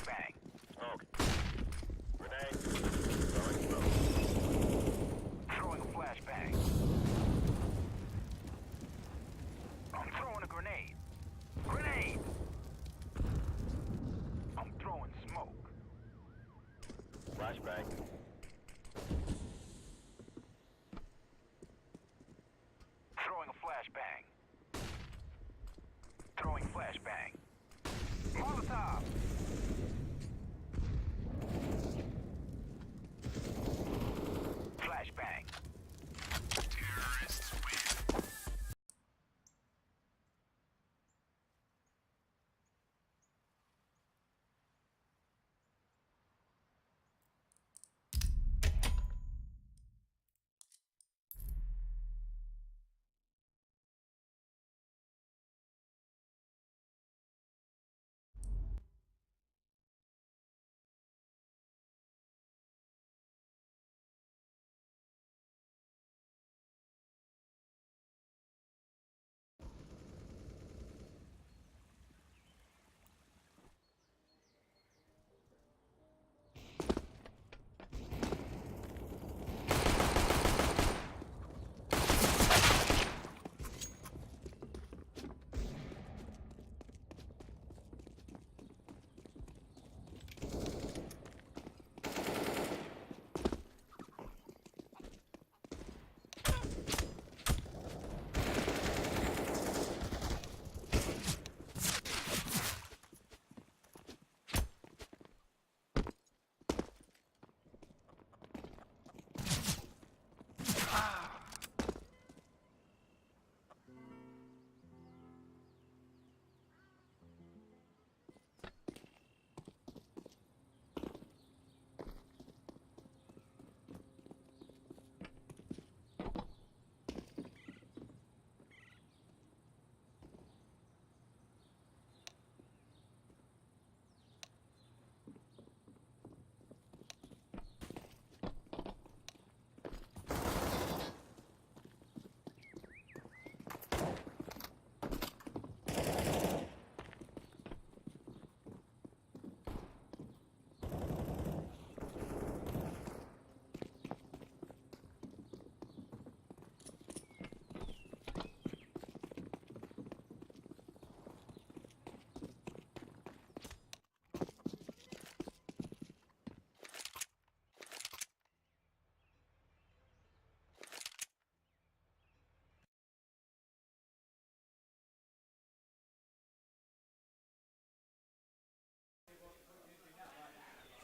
Flashbang. Smoke. Grenade. Throwing smoke. Throwing a flashbang. I'm throwing a grenade. Grenade! I'm throwing smoke. Flashbang. Throwing a flashbang. Throwing flashbang. Molotov! Flashbang. Terrorists win.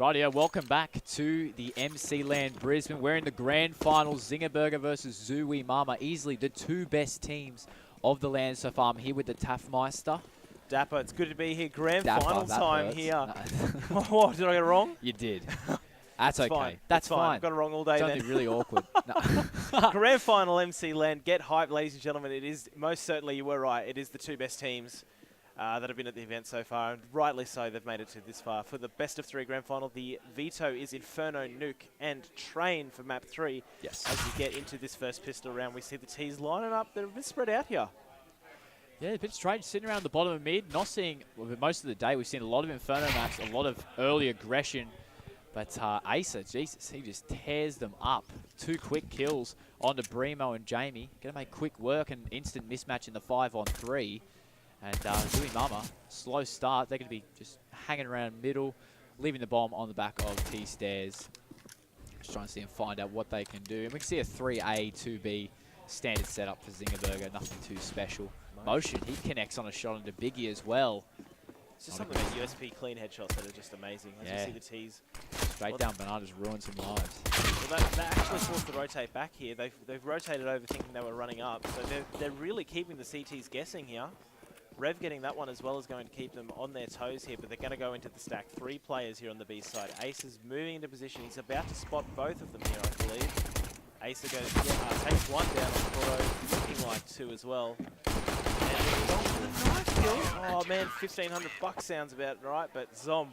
Rightio, welcome back to the MC LAN Brisbane. We're in the grand final, Zinger versus ZOOWEEMAMA. Easily the two best teams of the LAN so far. I'm here with the Taffmeister. Dapper, it's good to be here. Grand Dapper, final time hurts. here. No. What, did I get it wrong? You did. That's okay. Fine. That's fine. fine. I've got it wrong all day It's then. only really awkward. No. Grand final MC LAN. Get hyped, ladies and gentlemen. It is, most certainly you were right, it is the two best teams that have been at the event so far, and rightly so, they've made it to this far. For the best of three grand final, the veto is Inferno, Nuke, and Train for map 3. Yes. As we get into this first pistol round, we see the T's lining up. They're a bit spread out here. Yeah, a bit strange sitting around the bottom of mid. Not seeing, well, most of the day, we've seen a lot of Inferno maps, a lot of early aggression. But Asa, Jesus, he just tears them up. 2 quick kills onto Brimo and Jamie. Going to make quick work and instant mismatch in the 5-on-3. And ZOOWEEMAMA, slow start. They're going to be just hanging around middle, leaving the bomb on the back of T-Stairs. Just trying to see and find out what they can do. And we can see a 3A, 2B standard setup for Zinger. Nothing too special. Motion, he connects on a shot into Biggie as well. It's just something about USP clean headshots that are just amazing. As you see the T's. Straight down Bernardo's ruined some lives. Well, they actually forced to rotate back here. They've rotated over thinking they were running up. So they're really keeping the CTs guessing here. Rev getting that one as well is going to keep them on their toes here, but they're going to go into the stack. 3 players here on the B side. Ace is moving into position. He's about to spot both of them here, I believe. Ace goes, takes one down on Koro, looking like 2 as well. And Zom with a nice kill. Oh man, $1,500 sounds about right, but Zom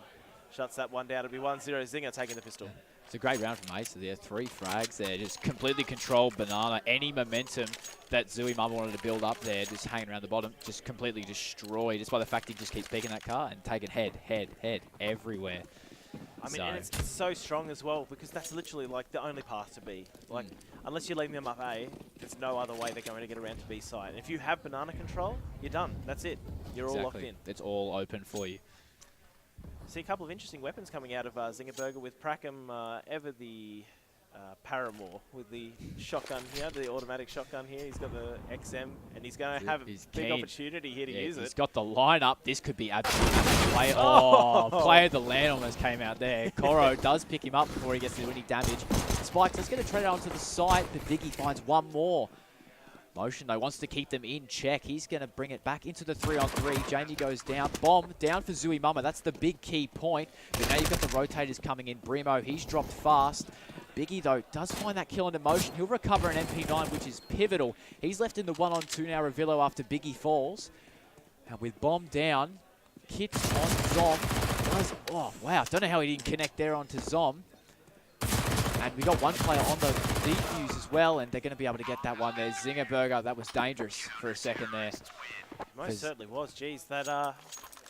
shuts that one down. It'll be 1-0 Zinger taking the pistol. It's a great round from Ace there. 3 frags there. Just completely controlled Banana. Any momentum that ZOOWEEMAMA wanted to build up there, just hanging around the bottom, just completely destroyed. Just by the fact he just keeps picking that car and taking head everywhere. I mean, and it's so strong as well because that's literally like the only path to B. Like, unless you're leaving them up A, there's no other way they're going to get around to B side. And if you have Banana control, you're done. That's it. You're all locked in. It's all open for you. See a couple of interesting weapons coming out of Zinger with Prackham, ever the paramour with the shotgun here, the automatic shotgun here. He's got the XM, and he's going to have a big opportunity here to use it. He's got the lineup. This could be absolutely play. Oh, play of the LAN almost came out there. Coro does pick him up before he gets to do any damage. Spikes, let's get a trade onto the side, but Biggie finds one more. Motion, though, wants to keep them in check. He's going to bring it back into the 3-on-3. Jamie goes down. Bomb down for ZOOWEEMAMA. That's the big key point. But now you've got the rotators coming in. Brimo, he's dropped fast. Biggie, though, does find that kill into Motion. He'll recover an MP9, which is pivotal. He's left in the 1-on-2 now, Revillo, after Biggie falls. And with Bomb down, Kit on Zom. Oh, wow. Don't know how he didn't connect there onto Zom. And we got one player on the defuse as well, and they're going to be able to get that one there. Zinger, that was dangerous for a second there. Most certainly was. Geez, that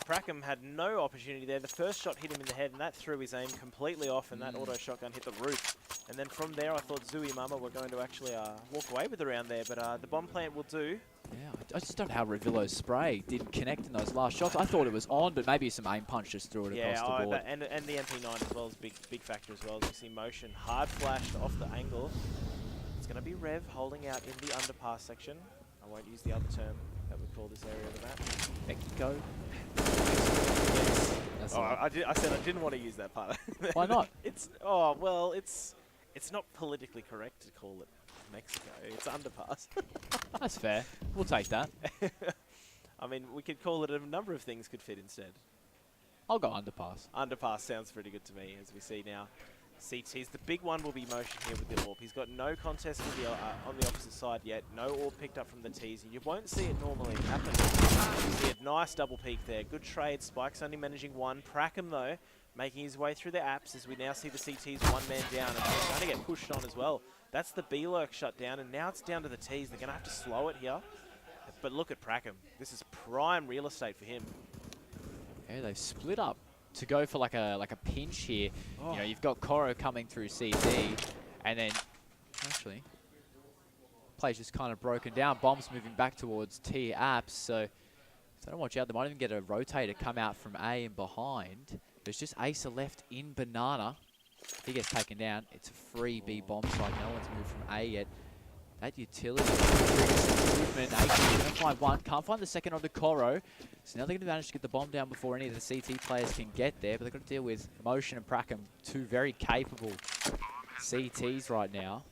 Prackham had no opportunity there. The first shot hit him in the head, and that threw his aim completely off, and that auto shotgun hit the roof. And then from there, I thought ZOOWEEMAMA were going to actually walk away with the round there, but the bomb plant will do. Yeah, I just don't know how Revillo's spray didn't connect in those last shots. I thought it was on, but maybe some aim punch just threw it across the board. And the MP9 as well is big factor as well. As you see Motion hard flashed off the angle. It's going to be Rev holding out in the underpass section. I won't use the other term that we call this area of the map. Mexico. Yes. I said I didn't want to use that part. Why not? It's not politically correct to call it Mexico. It's underpass. That's fair. We'll take that. I mean, we could call it a number of things could fit instead. I'll go underpass. Underpass sounds pretty good to me, as we see now. CTs, the big one will be Motion here with the AWP. He's got no contest with the, on the opposite side yet. No AWP picked up from the T's. You won't see it normally happen. You see a nice double peek there. Good trade. Spike's only managing one. Prackham, though, making his way through the apps as we now see the CTs one man down. And they're trying to get pushed on as well. That's the B-lurk shut down, and now it's down to the T's. They're going to have to slow it here. But look at Prackham. This is prime real estate for him. Yeah, they've split up to go for like a pinch here. You know, you've got Coro coming through CT, and then actually play's just kind of broken down. Bomb's moving back towards T apps, so if they don't watch out, they might even get a rotator come out from A and behind. There's just Acer left in Banana. He gets taken down. It's a free B bomb side. No one's moved from A yet. That utility movement. Acer going to find one. Can't find the second on the Coro. So now they're going to manage to get the bomb down before any of the CT players can get there. But they've got to deal with Motion and Prackham, two very capable CTs right now.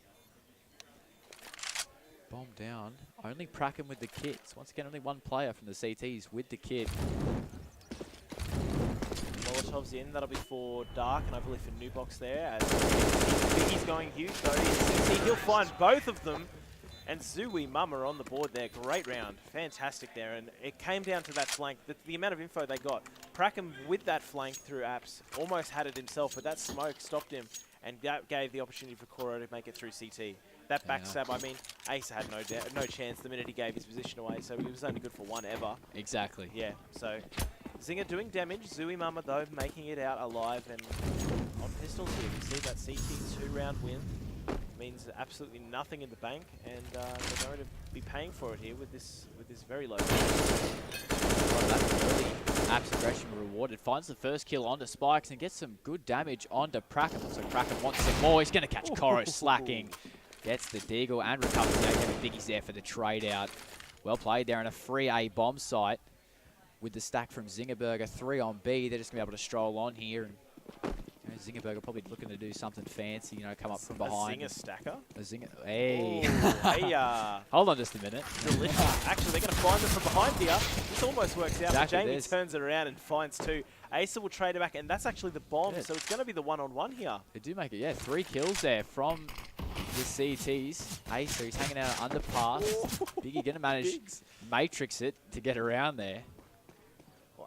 Bomb down. Only Prackham with the kits. Once again, only one player from the CTs with the kit. Molotov's in. That'll be for Dark, and I believe for Nubox there. As Biggie's going huge, though. He'll find both of them. And ZOOWEEMAMA on the board there. Great round. Fantastic there. And it came down to that flank. The amount of info they got. Prackham with that flank through apps almost had it himself, but that smoke stopped him. And that gave the opportunity for Coro to make it through CT. That backstab, I mean, Ace had no chance the minute he gave his position away, so he was only good for one ever. Exactly. Yeah, so Zinger doing damage. ZOOWEEMAMA, though, making it out alive. And on pistols here, we see that CT 2-round win. Means absolutely nothing in the bank, and they're going to be paying for it here with this very low. Apps aggression rewarded. Finds the first kill onto Spikes and gets some good damage onto Prackham. So Prackham wants some more. He's going to catch Coro slacking. Gets the deagle and recovers. Now Kevin Biggie's there for the trade out. Well played there in a free A bomb site with the stack from Zingerberger. 3 on B. They're just going to be able to stroll on here. And Zingerberger probably looking to do something fancy, you know, come up from behind. A Zinger stacker? A Zinger. Hey. Hey, hold on just a minute. Delicious. Actually, they're going to find them from behind here. This almost works out. Exactly, Jamie turns it around and finds 2. Acer will trade it back, and that's actually the bomb, so it's going to be the one-on-one here. They do make it, yeah. 3 kills there from the CTs. Acer, he's hanging out underpass. Biggie going to manage matrix it to get around there.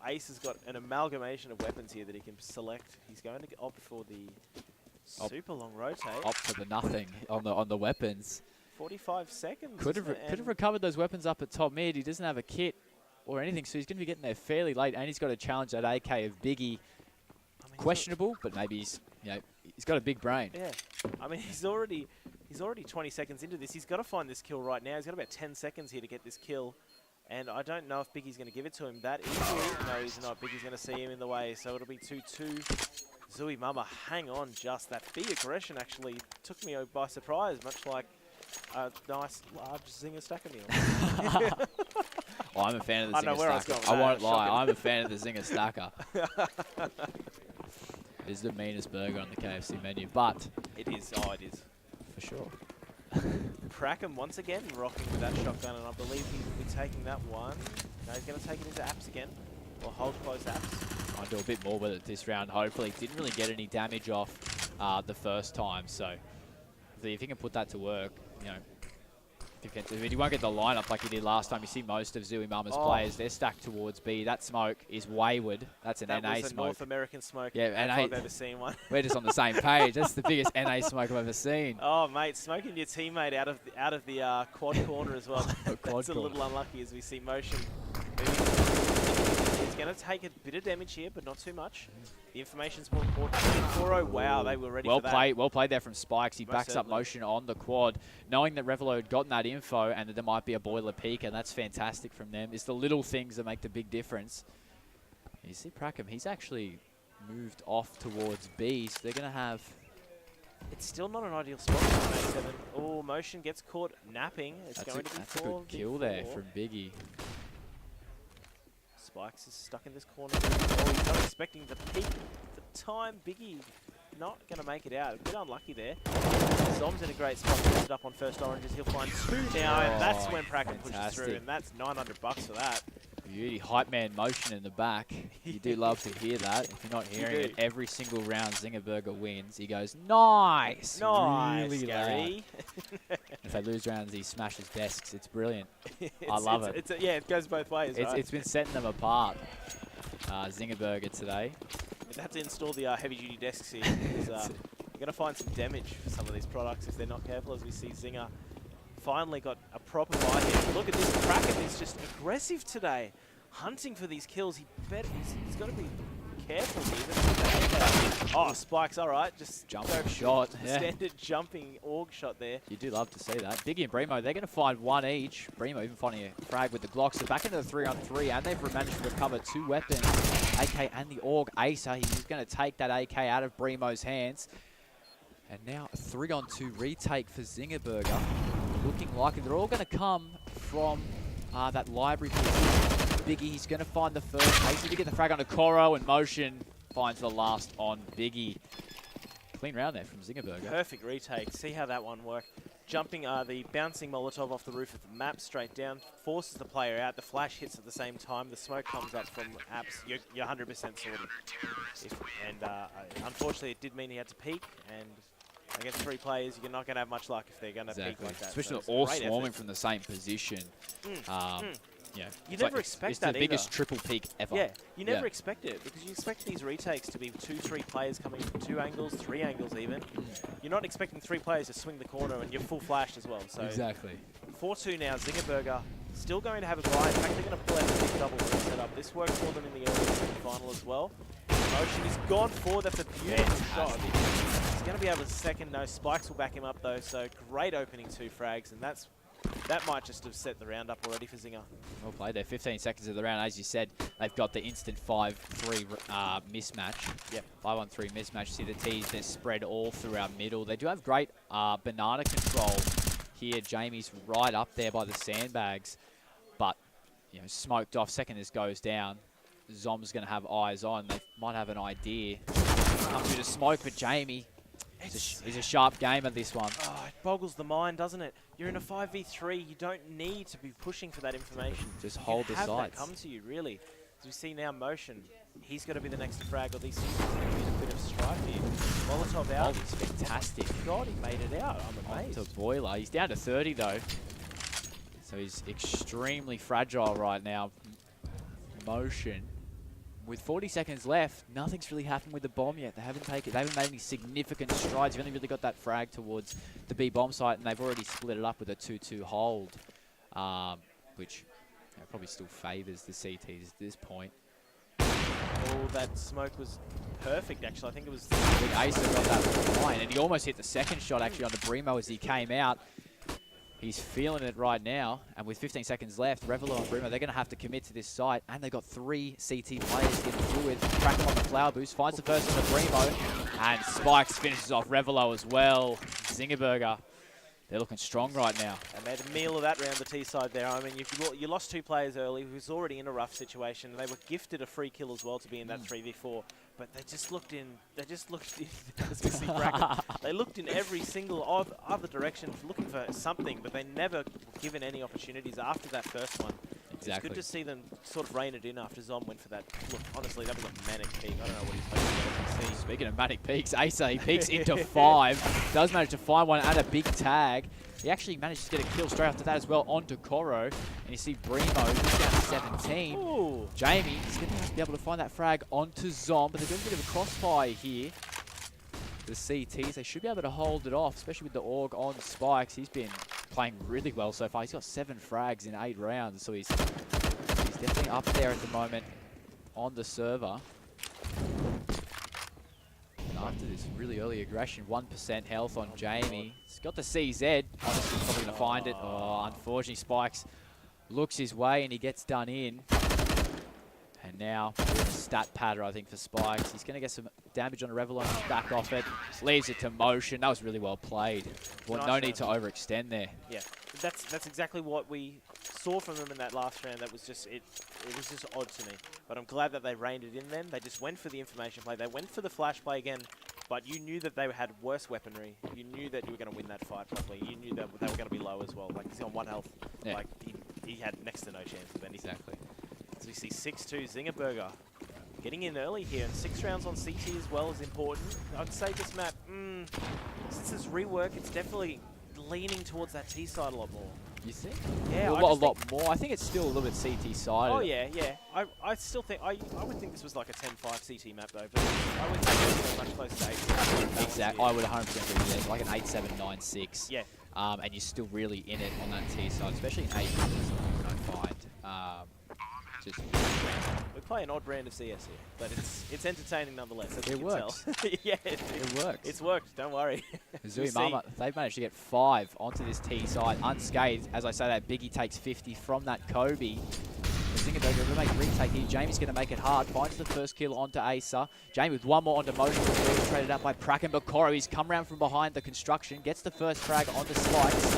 Ace has got an amalgamation of weapons here that he can select. He's going to opt for the Super long rotate. Opt for the nothing on the weapons. 45 seconds. Could have recovered those weapons up at top mid. He doesn't have a kit or anything, so he's going to be getting there fairly late, and he's got to challenge that AK of Biggie. I mean, Questionable, but maybe he's got a big brain. Yeah, I mean he's already 20 seconds into this. He's got to find this kill right now. He's got about 10 seconds here to get this kill, and I don't know if Biggie's going to give it to him that easily. No, he's not. Biggie's going to see him in the way, so it'll be 2-2. ZOOWEEMAMA, hang on, just that B aggression actually took me by surprise, much like a nice large Zinger stacker meal. Oh, I'm a fan of the I know Zinger where I was stacker. going with I won't that. lie, Shocking. I'm a fan of the Zinger stacker. It is the meanest burger on the KFC menu, but It is. Oh, it is. for sure. Crackham once again rocking with that shotgun, and I believe he will be taking that one. No, he's going to take it into apps again, or hold close apps. I'll do a bit more with it this round, hopefully. Didn't really get any damage off the first time, so if he can put that to work, defensively. He won't get the lineup like he did last time. You see most of ZOOWEEMAMA's players, they're stacked towards B. That smoke is wayward. That's an That NA was a smoke. North American smoke. Yeah, if NA. I've ever seen one. We're just on the same page. That's the biggest NA smoke I've ever seen. Oh, mate, smoking your teammate out of the quad corner as well. That's a little unlucky as we see motion. He's going to take a bit of damage here, but not too much. The information's more important. 4-0, wow, they were ready for that. Well played there from Spikes. He Most backs up certainly. motion on the quad, knowing that Revelo had gotten that info and that there might be a boiler peak, and that's fantastic from them. It's the little things that make the big difference. You see Prackham, he's actually moved off towards B, so they're going to have... It's still not an ideal spot for an A7. Oh, motion gets caught napping. It's going to be That's a good kill there from Biggie. Spikes is stuck in this corner. Oh, he's not expecting the peak at the time. Biggie not going to make it out. A bit unlucky there. Zom's in a great spot to lift it up on first oranges. He'll find two now, and that's when Prackham pushes through, and that's $900 for that. Beauty, hype man motion in the back. You do love to hear that. If you're not hearing it, every single round Zinger Burger wins. He goes, nice! Nice, really Gary. If they lose rounds, he smashes desks. It's brilliant. I love it. Yeah, it goes both ways, right? It's been setting them apart, Zinger Burger today. We'd have to install the heavy-duty desks here. You're going to find some damage for some of these products if they're not careful, as we see Zinger finally got a proper buy here. Look at this, Prackham is just aggressive today, hunting for these kills. He's got to be careful here. Oh, Spikes, all right, just Jumping shot, yeah. Standard jumping org shot there. You do love to see that. Biggie and Bremo, they're going to find one each. Bremo even finding a frag with the Glock. So back into the 3-on-3, and they've managed to recover two weapons, AK and the Org Acer. He's going to take that AK out of Bremo's hands. And now a 3-on-2 retake for Zinger Burger. Looking like it. They're all going to come from that library position. Biggie, he's going to find the first. Acer to get the frag onto Coro, and motion finds the last on Biggie. Clean round there from Zinger Burger. Perfect retake. See how that one worked. Jumping the bouncing Molotov off the roof of the map straight down, forces the player out. The flash hits at the same time. The smoke comes up from apps. You're 100% sorted. Unfortunately, it did mean he had to peek, and against three players, you're not going to have much luck if they're going to peek like that. Especially so all swarming from the same position. Yeah, you never expect it's that the biggest either. triple peak ever. Yeah, you never expect it, because you expect these retakes to be 2-3 players coming from 2 angles, 3 angles even. You're not expecting 3 players to swing the corner, and you're full flashed as well. So Exactly. 4-2 now, Zinger Burger still going to have a buy. In fact, they're going to pull out a big double setup. This worked for them in the early semi-final as well. Motion is gone forward. That's a beautiful shot. He's going to be able to second. No, Spikes will back him up though. So great opening 2 frags, and that might just have set the round up already for Zinger. Well played there. 15 seconds of the round. As you said, they've got the instant 5-3 mismatch. Yep. 5-on-3 mismatch. See the T's, they're spread all through our middle. They do have great banana control here. Jamie's right up there by the sandbags. But, smoked off. Second this goes down. Zom's going to have eyes on. They might have an idea. Comes through the smoke, but Jamie, he's a sharp gamer, this one. Oh, it boggles the mind, doesn't it? You're in a 5v3. You don't need to be pushing for that information. Just hold the have sights. that come to you, really. As we see now, motion. He's got to be the next to frag, or these things are going to be in a bit of strife here. Molotov out. He's fantastic. God, he made it out. I'm amazed. To Boiler. He's down to 30 though. So he's extremely fragile right now. Motion. with 40 seconds left, nothing's really happened with the bomb yet. They haven't made any significant strides. They've only really got that frag towards the B bomb site, and they've already split it up with a 2-2 hold, which probably still favours the CTs at this point. Oh, that smoke was perfect, actually. I think it was... I think Asa got that line, and he almost hit the second shot, actually, on the Brimo as he came out. He's feeling it right now, and with 15 seconds left, Revelo and Brimo, they're going to have to commit to this site, and they've got 3 CT players getting through it. Crack him on the flower boost, finds the first on the Brimo, and Spikes finishes off Revelo as well. Zingerberger, they're looking strong right now. They made a meal of that round the T side there. I mean, you lost 2 players early who's already in a rough situation. They were gifted a free kill as well to be in that 3v4, but they just looked in, I was gonna see Bracken. They looked in every single other direction looking for something, but they never were given any opportunities after that first one. Exactly. It's good to see them sort of rein it in after Zom went for that. Look, honestly, that was a manic peak. I don't know what he's supposed to see. Speaking of manic peaks, Asa, he peeks into 5, does manage to find one and a big tag. He actually managed to get a kill straight after that as well onto Koro. And you see Brimo, who's down to 17. Ooh. Jamie is going to have to be able to find that frag onto Zom, but they're doing a bit of a crossfire here. The CTs, they should be able to hold it off, especially with the AUG on Spikes. He's been playing really well so far. He's got 7 frags in 8 rounds, so he's definitely up there at the moment on the server. And after this really early aggression, 1% health on Jamie. He's got the CZ. Honestly, he's probably going to find it. Oh, unfortunately, Spikes looks his way and he gets done in. And now, a stat patter, I think, for Spikes. He's going to get some damage on a Revelo and back off it. Leaves it to motion. That was really well played. Well, no need to overextend there. Yeah, that's exactly what we saw from them in that last round. That was just, it was just odd to me. But I'm glad that they reined it in then. They just went for the information play. They went for the flash play again. But you knew that they had worse weaponry. You knew that you were going to win that fight properly. You knew that they were going to be low as well. Like, he's on 1 health. Yeah. Like, he had next to no chance of anything. Exactly. So we see 6-2 Zingerberger getting in early here, and 6 rounds on CT as well is important. I'd say this map, since it's rework, it's definitely leaning towards that T side a lot more. You think? Yeah, a lot more. I think it's still a little bit CT sided. Oh yeah, yeah. I still think I would think this was like a 10-5 CT map though, but I would think it's much closer to 8. Exactly. I would 100% agree with that. Like an 8-7, 9-6. Yeah. And you're still really in it on that T side, especially in 8. You don't find. Just we play an odd brand of CS here, but it's entertaining nonetheless. As it works. Yeah, it works. It's worked. Don't worry. ZOOWEEMAMA, they've managed to get 5 onto this T side unscathed. As I say, that Biggie takes 50 from that Kobe. Zingerberger will make a retake here. Jamie's going to make it hard. Finds the first kill onto Asa. Jamie with 1 more onto motion. Traded out by Pracken. But Koro, he's come around from behind the construction. Gets the first frag onto Spikes.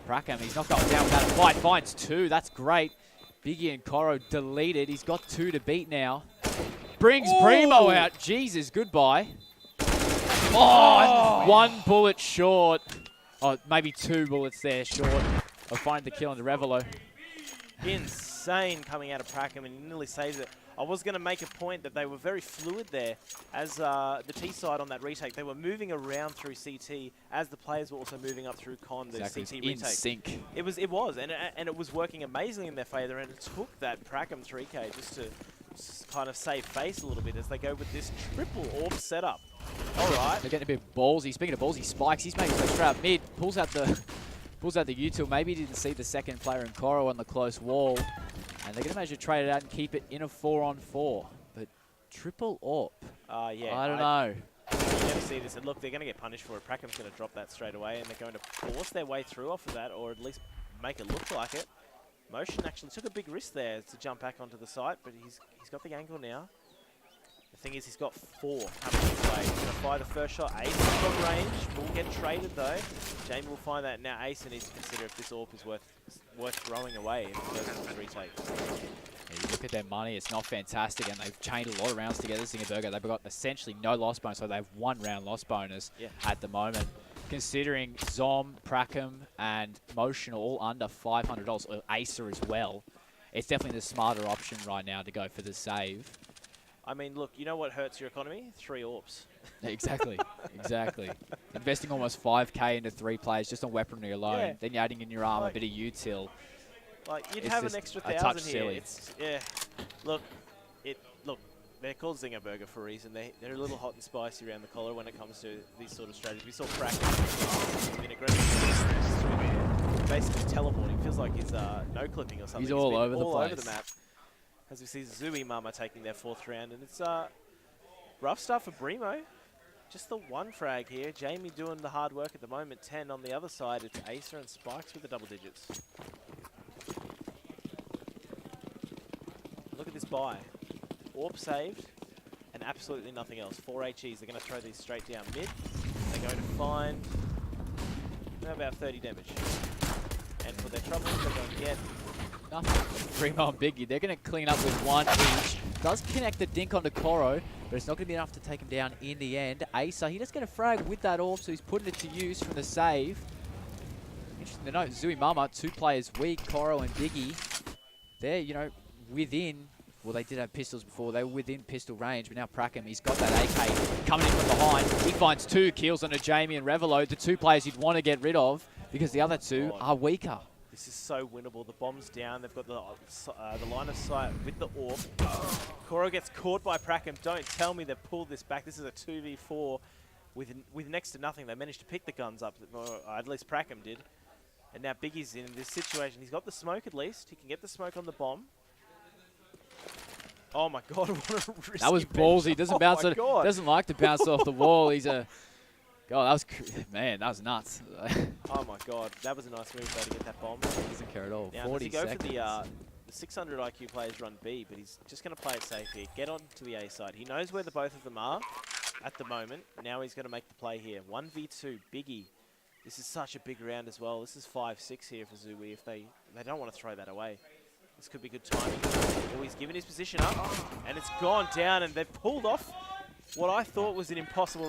Pracken, he's not going down without a fight. Finds 2. That's great. Biggie and Koro deleted. He's got 2 to beat now. Brings Brimo out. Jesus, goodbye. Oh, 1 bullet short. Oh, maybe 2 bullets there short of finding the kill on the Revelo. Insane coming out of Pracken, and he nearly saves it. I was going to make a point that they were very fluid there as the T side on that retake. They were moving around through CT as the players were also moving up through con, the Exactly. CT retake. In sync. It was, and it was working amazingly in their favour, and it took that Pracken 3K just to kind of save face a little bit as they go with this triple AWP setup. All right. They're getting a bit ballsy. Speaking of ballsy, Spikes, he's making his way straight up mid, pulls out the util. Maybe he didn't see the second player in Koro on the close wall. And they're going to manage to trade it out and keep it in a 4-on-4. But triple AWP. Yeah. I don't know. You never see this. And look, they're going to get punished for it. Pracken's going to drop that straight away, and they're going to force their way through off of that, or at least make it look like it. Motion actually took a big risk there to jump back onto the site, but he's got the angle now. The thing is, he's got 4 coming his way. He's going to fire the first shot. Ace from range. Will get traded though. Jamie will find that now. Ace needs to consider if this AWP is worth throwing away if it goes into the retake. Yeah, you look at their money, it's not fantastic, and they've chained a lot of rounds together. Zingerberger, they've got essentially no loss bonus, so they have 1 round loss bonus at the moment. Considering Zom, Pracken, and Motion are all under $500, or Acer as well, it's definitely the smarter option right now to go for the save. I mean, look, you know what hurts your economy? 3 AWPs. Exactly, exactly. Investing almost 5K into 3 players just on weaponry alone. Then you're adding in your armor, a bit of util. Like, you'd have an extra 1,000 here. Silly. Look, Look, they're called Zinger Burger for a reason. They're a little hot and spicy around the collar when it comes to these sort of strategies. We saw Kraken been aggressive, basically teleporting. Feels like he's no clipping or something. He's all over the all place. over the map. As we see ZOOWEEMAMA taking their 4th round, and it's rough stuff for Brimo. Just the 1 frag here. Jamie doing the hard work at the moment. 10 on the other side. It's Acer and Spikes with the double digits. Look at this buy. Orb saved, and absolutely nothing else. 4 HEs. They're going to throw these straight down mid. They're going to find about 30 damage. And for their troubles, they're going to get nothing. Brimo and Biggie, they're going to clean up with 1 each. Does connect the dink onto Koro, but it's not going to be enough to take him down in the end. Acer, he does get a frag with that orb, so he's putting it to use from the save. Interesting to note, ZOOWEEMAMA, 2 players weak, Koro and Biggie. They're, you know, within, well, they did have pistols before, they were within pistol range, but now Prackham, he's got that AK coming in from behind. He finds 2 kills onto Jamie and Revelo, the 2 players you'd want to get rid of, because the other 2 are weaker. This is so winnable. The bomb's down. They've got the line of sight with the orb. Koro gets caught by Prackham. Don't tell me they've pulled this back. This is a 2v4 with next to nothing. They managed to pick the guns up, or at least Prackham did. And now Biggie's in this situation. He's got the smoke at least. He can get the smoke on the bomb. Oh my God! What a risky that was ballsy. Doesn't bounce. God. Doesn't like to bounce off the wall. He's a God. That was man. That was nuts. Oh my God! That was a nice move though to get that bomb. He doesn't care at all. Now, 40 does he go seconds. for the 600 IQ players run B, but he's just going to play it safe here. Get on to the A side. He knows where the both of them are at the moment. Now he's going to make the play here. 1v2 Biggie. This is such a big round as well. This is 5-6 here for ZOOWEE. If they don't want to throw that away. This could be good timing. Oh, he's given his position up, and it's gone down, and they've pulled off what I thought was an impossible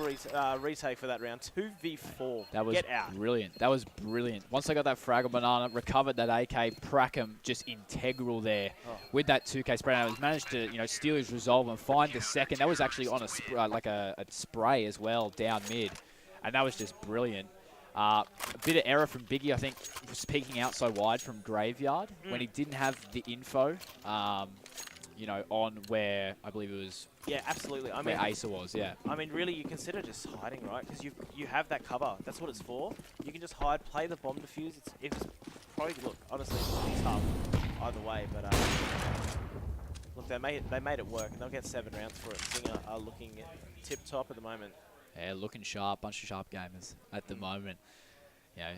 retake for that round. 2v4. That was Get out. brilliant. That was brilliant. Once they got that frag on Banana, recovered that AK, Prackham just integral there with that 2K spray. Now he's managed to, you know, steal his resolve and find the second. That was actually on a like a spray as well down mid, and that was just brilliant. A bit of error from Biggie, I think, was peeking out so wide from Graveyard when he didn't have the info, you know, on where I believe it was. Yeah, absolutely. I where mean, Acer was, yeah. I mean, really, you consider just hiding, right? Because you have that cover. That's what it's for. You can just hide, play the bomb defuse. It's probably, look, honestly, it's tough either way. But look, they made it work, and they'll get 7 rounds for it. Zinger are looking tip top at the moment. Yeah, looking sharp, bunch of sharp gamers at the moment. You know,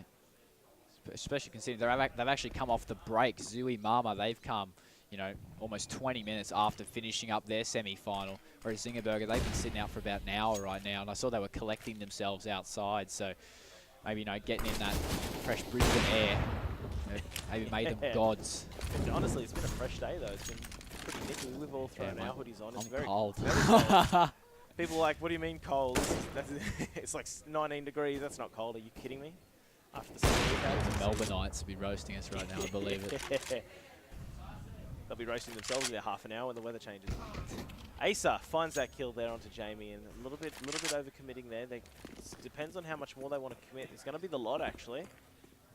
especially considering they've actually come off the break. ZOOWEEMAMA, they've come, you know, almost 20 minutes after finishing up their semi-final. Whereas Zinger Burger, they've been sitting out for about an hour right now, and I saw they were collecting themselves outside. So maybe, you know, getting in that fresh Brisbane air, you know, maybe made them gods. But honestly, it's been a fresh day though. It's been pretty nippy. We've all thrown our hoodies on. It's very cold. Very cold. People are like, what do you mean cold? It's like 19 degrees. That's not cold. Are you kidding me? After the summer we've had, The Melbourneites will be roasting us right now, I believe it. They'll be roasting themselves in there half an hour when the weather changes. Acer finds that kill there onto Jamie, and a little bit overcommitting there. Depends on how much more they want to commit. It's going to be the lot, actually.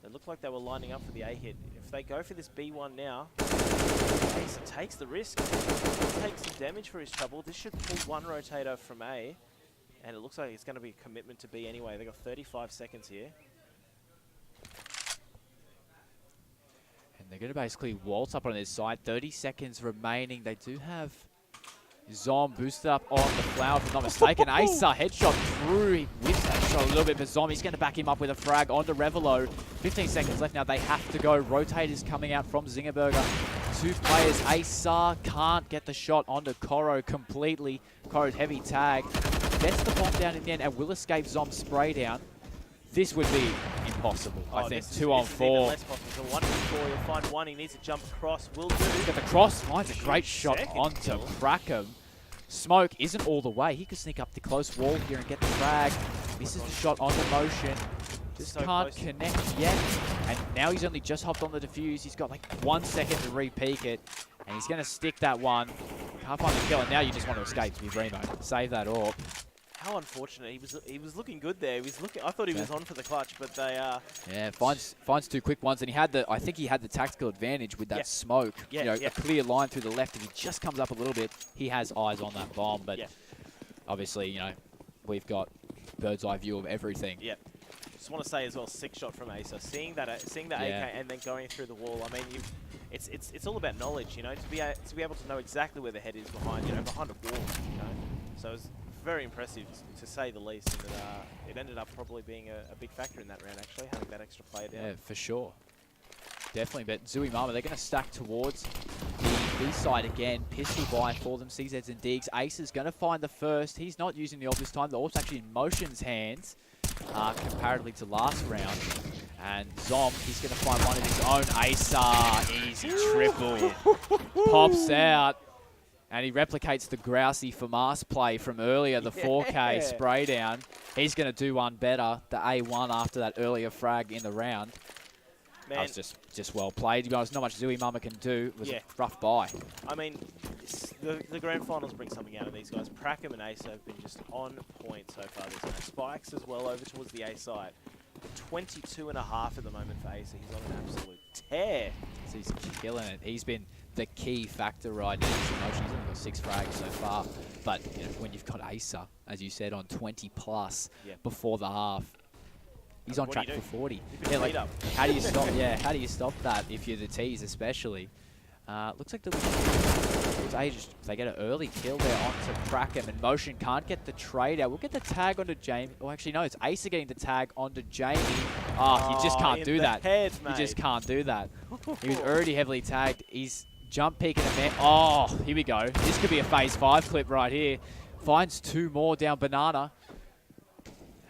It looked like they were lining up for the A hit. If they go for this B1 now, Acer takes the risk. Takes some damage for his trouble. This should pull 1 rotator from A, and it looks like it's going to be a commitment to B anyway. They've got 35 seconds here. And they're going to basically waltz up on this side. 30 seconds remaining. They do have Zom boosted up on the flower, if I'm not mistaken. Acer headshot through. He whips that shot a little bit, but Zom, he's going to back him up with a frag onto Revelo. 15 seconds left now. They have to go. Rotators coming out from Zinger Burger. 2 players. Acer can't get the shot onto Koro completely. Koro's heavy tag. Gets the bomb down in the end and will escape Zom's spray down. This would be impossible, I think. 2 on 4. Less possible. So 1v4, he'll find 1. He needs to jump across. Will do. Got the cross. Finds a great shot onto kill. Prackham. Smoke isn't all the way. He could sneak up the close wall here and get the frag. Misses the shot on the motion. Just So can't close. connect yet. And now he's only just hopped on the defuse. He's got like 1 second to re-peek it. And he's going to stick that one. Can't find the kill. And now you just want to escape, Remo. Save that orb. How unfortunate. He was looking good there. He was looking. I thought he was on for the clutch, but they Yeah, finds two quick ones, and I think he had the tactical advantage with that smoke. Yeah, you know, yeah. a clear line through the left. If he just comes up a little bit, he has eyes on that bomb. But obviously, you know, we've got bird's eye view of everything. Yeah. Just want to say as well, 6-shot from Asa. Seeing that AK and then going through the wall. I mean, it's all about knowledge, you know, to be able to know exactly where the head is behind, you know, behind a wall, you know. So it's very impressive to say the least. And it ended up probably being a big factor in that round, actually, having that extra player down. Yeah, for sure. Definitely, but ZOOWEEMAMA, they're going to stack towards the B side again. Pistol buy for them, CZs and Diggs. Ace is going to find the first. He's not using the AWP this time. The AWP's actually in Motion's hands, comparatively to last round. And Zom, he's going to find one of his own. Acer, easy triple. Pops out. And he replicates the Grousey FAMAS play from earlier, the 4K spray down. He's going to do one better, the A1 after that earlier frag in the round. Man. That was just well played. To be honest, not much ZOOWEEMAMA can do. It was a rough buy. I mean, the grand finals bring something out of these guys. Prackham and Ace have been just on point so far. There's no spikes as well over towards the A side. 22.5 at the moment for Ace. He's on an absolute tear. So he's killing it. He's been the key factor right now. He's only got 6 frags so far. But you know, when you've got Acer, as you said, on 20 plus before the half, he's on track for 40. Yeah, like, how do you stop? How do you stop that if you're the T's, especially? Looks like they get an early kill there onto Prackham, and Motion can't get the trade out. We'll get the tag onto Jamie. Oh, actually, no, it's Acer getting the tag onto Jamie. Oh, he just can't do that. He just can't do that. He was already heavily tagged. He's jump peeking a man. Oh, here we go. This could be a phase 5 clip right here. Finds 2 more down Banana.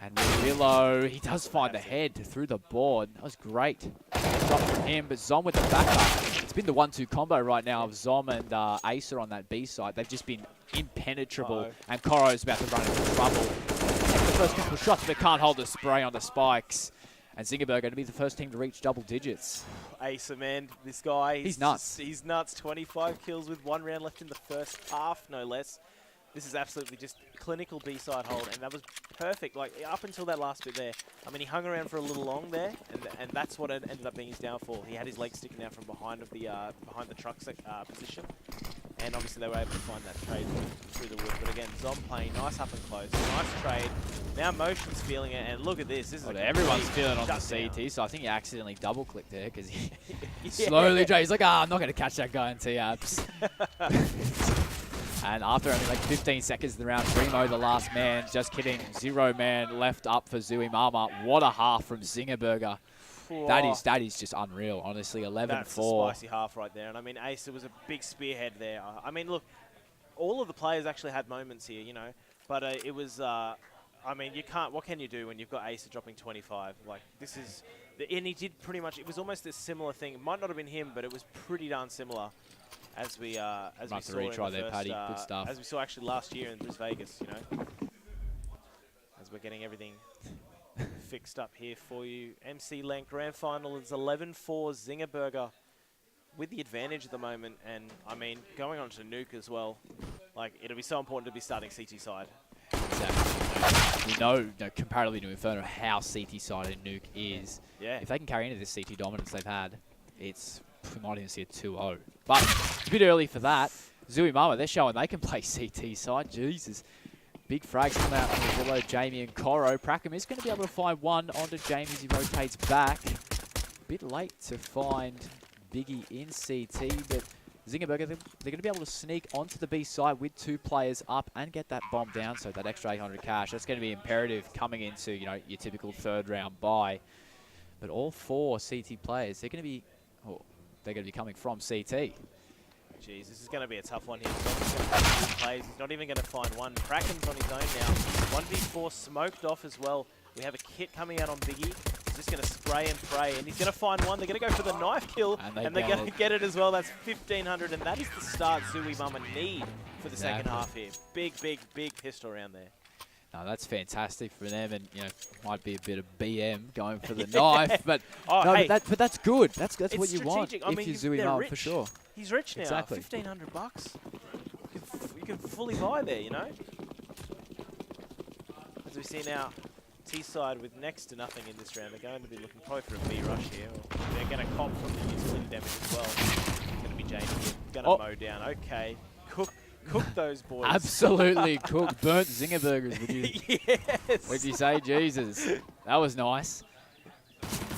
And Willow, he does find the head through the board. That was great. Drop from him, but Zom with the backup. It's been the 1-2 combo right now of Zom and Acer on that B side. They've just been impenetrable. And Koro's about to run into trouble. Take the first couple of shots, but can't hold the spray on the spikes. And Zinger going to be the first team to reach double digits. Acer, man, this guy. He's nuts. He's nuts. 25 kills with 1 round left in the first half, no less. This is absolutely just clinical B-side hold, and that was perfect. Like, up until that last bit there, I mean, he hung around for a little long there, and that's what it ended up being his downfall. He had his legs sticking out from behind the truck position, and obviously they were able to find that trade through the wood. But again, Zom playing nice up and close, nice trade. Now Motion's feeling it, and look at this. This is everyone's feeling on the CT, so I think he accidentally double-clicked there because he slowly he's like, I'm not going to catch that guy in T-Abs. And after only like 15 seconds in the round, Primo, the last man, just kidding, 0 man left up for ZOOWEEMAMA. What a half from Zingerberger. That is just unreal, honestly. 11-4. That's a spicy half right there. And I mean, Acer was a big spearhead there. I mean, look, all of the players actually had moments here, you know, but it was, I mean, you can't, what can you do when you've got Acer dropping 25? Like, this is, and he did pretty much, it was almost a similar thing. It might not have been him, but it was pretty darn similar. As we saw in the first, good stuff. As we saw actually last year in Brisbane, you know, as we're getting everything fixed up here for you. MC LAN Grand Final is 11-4 Zingerberger with the advantage at the moment, and I mean going on to Nuke as well. Like, it'll be so important to be starting CT side. Exactly. We know, comparatively to Inferno, how CT side and Nuke is. Yeah. If they can carry into this CT dominance they've had, we might even see a 2-0. But it's a bit early for that. ZOOWEEMAMA, they're showing they can play CT side. Jesus. Big frags come out from Willow, Jamie and Koro. Prackham is going to be able to find one onto Jamie as he rotates back. Bit late to find Biggie in CT, but Zingerberger, they're going to be able to sneak onto the B side with 2 players up and get that bomb down, so that extra 800 cash. That's going to be imperative coming into, you know, your typical 3rd round buy. But all 4 CT players, they're going to be coming from CT. Jeez, this is going to be a tough one here. He's not even going to find one. Pracken's on his own now. 1v4 smoked off as well. We have a kit coming out on Biggie. He's just going to spray and pray, and he's going to find one. They're going to go for the knife kill, and they're going to get it as well. That's 1,500, and that is the start ZOOWEEMAMA need for the second half here. Big pistol round there. No, that's fantastic for them, and you know, might be a bit of BM going for the knife, but but that's good. That's what you want if you're ZOOWEEMAMA for sure. He's rich now. Exactly. $1,500 bucks. You can fully buy there, you know. we see now T-side with next to nothing in this round. They're going to be looking probably for a B rush here. Or they're going to cop from the utility damage as well. It's going to be Jamie here. Going to mow down. Okay. Cook those boys. Absolutely cooked. Burnt Zinger burgers, would you? Yes. Would you say? Jesus. That was nice.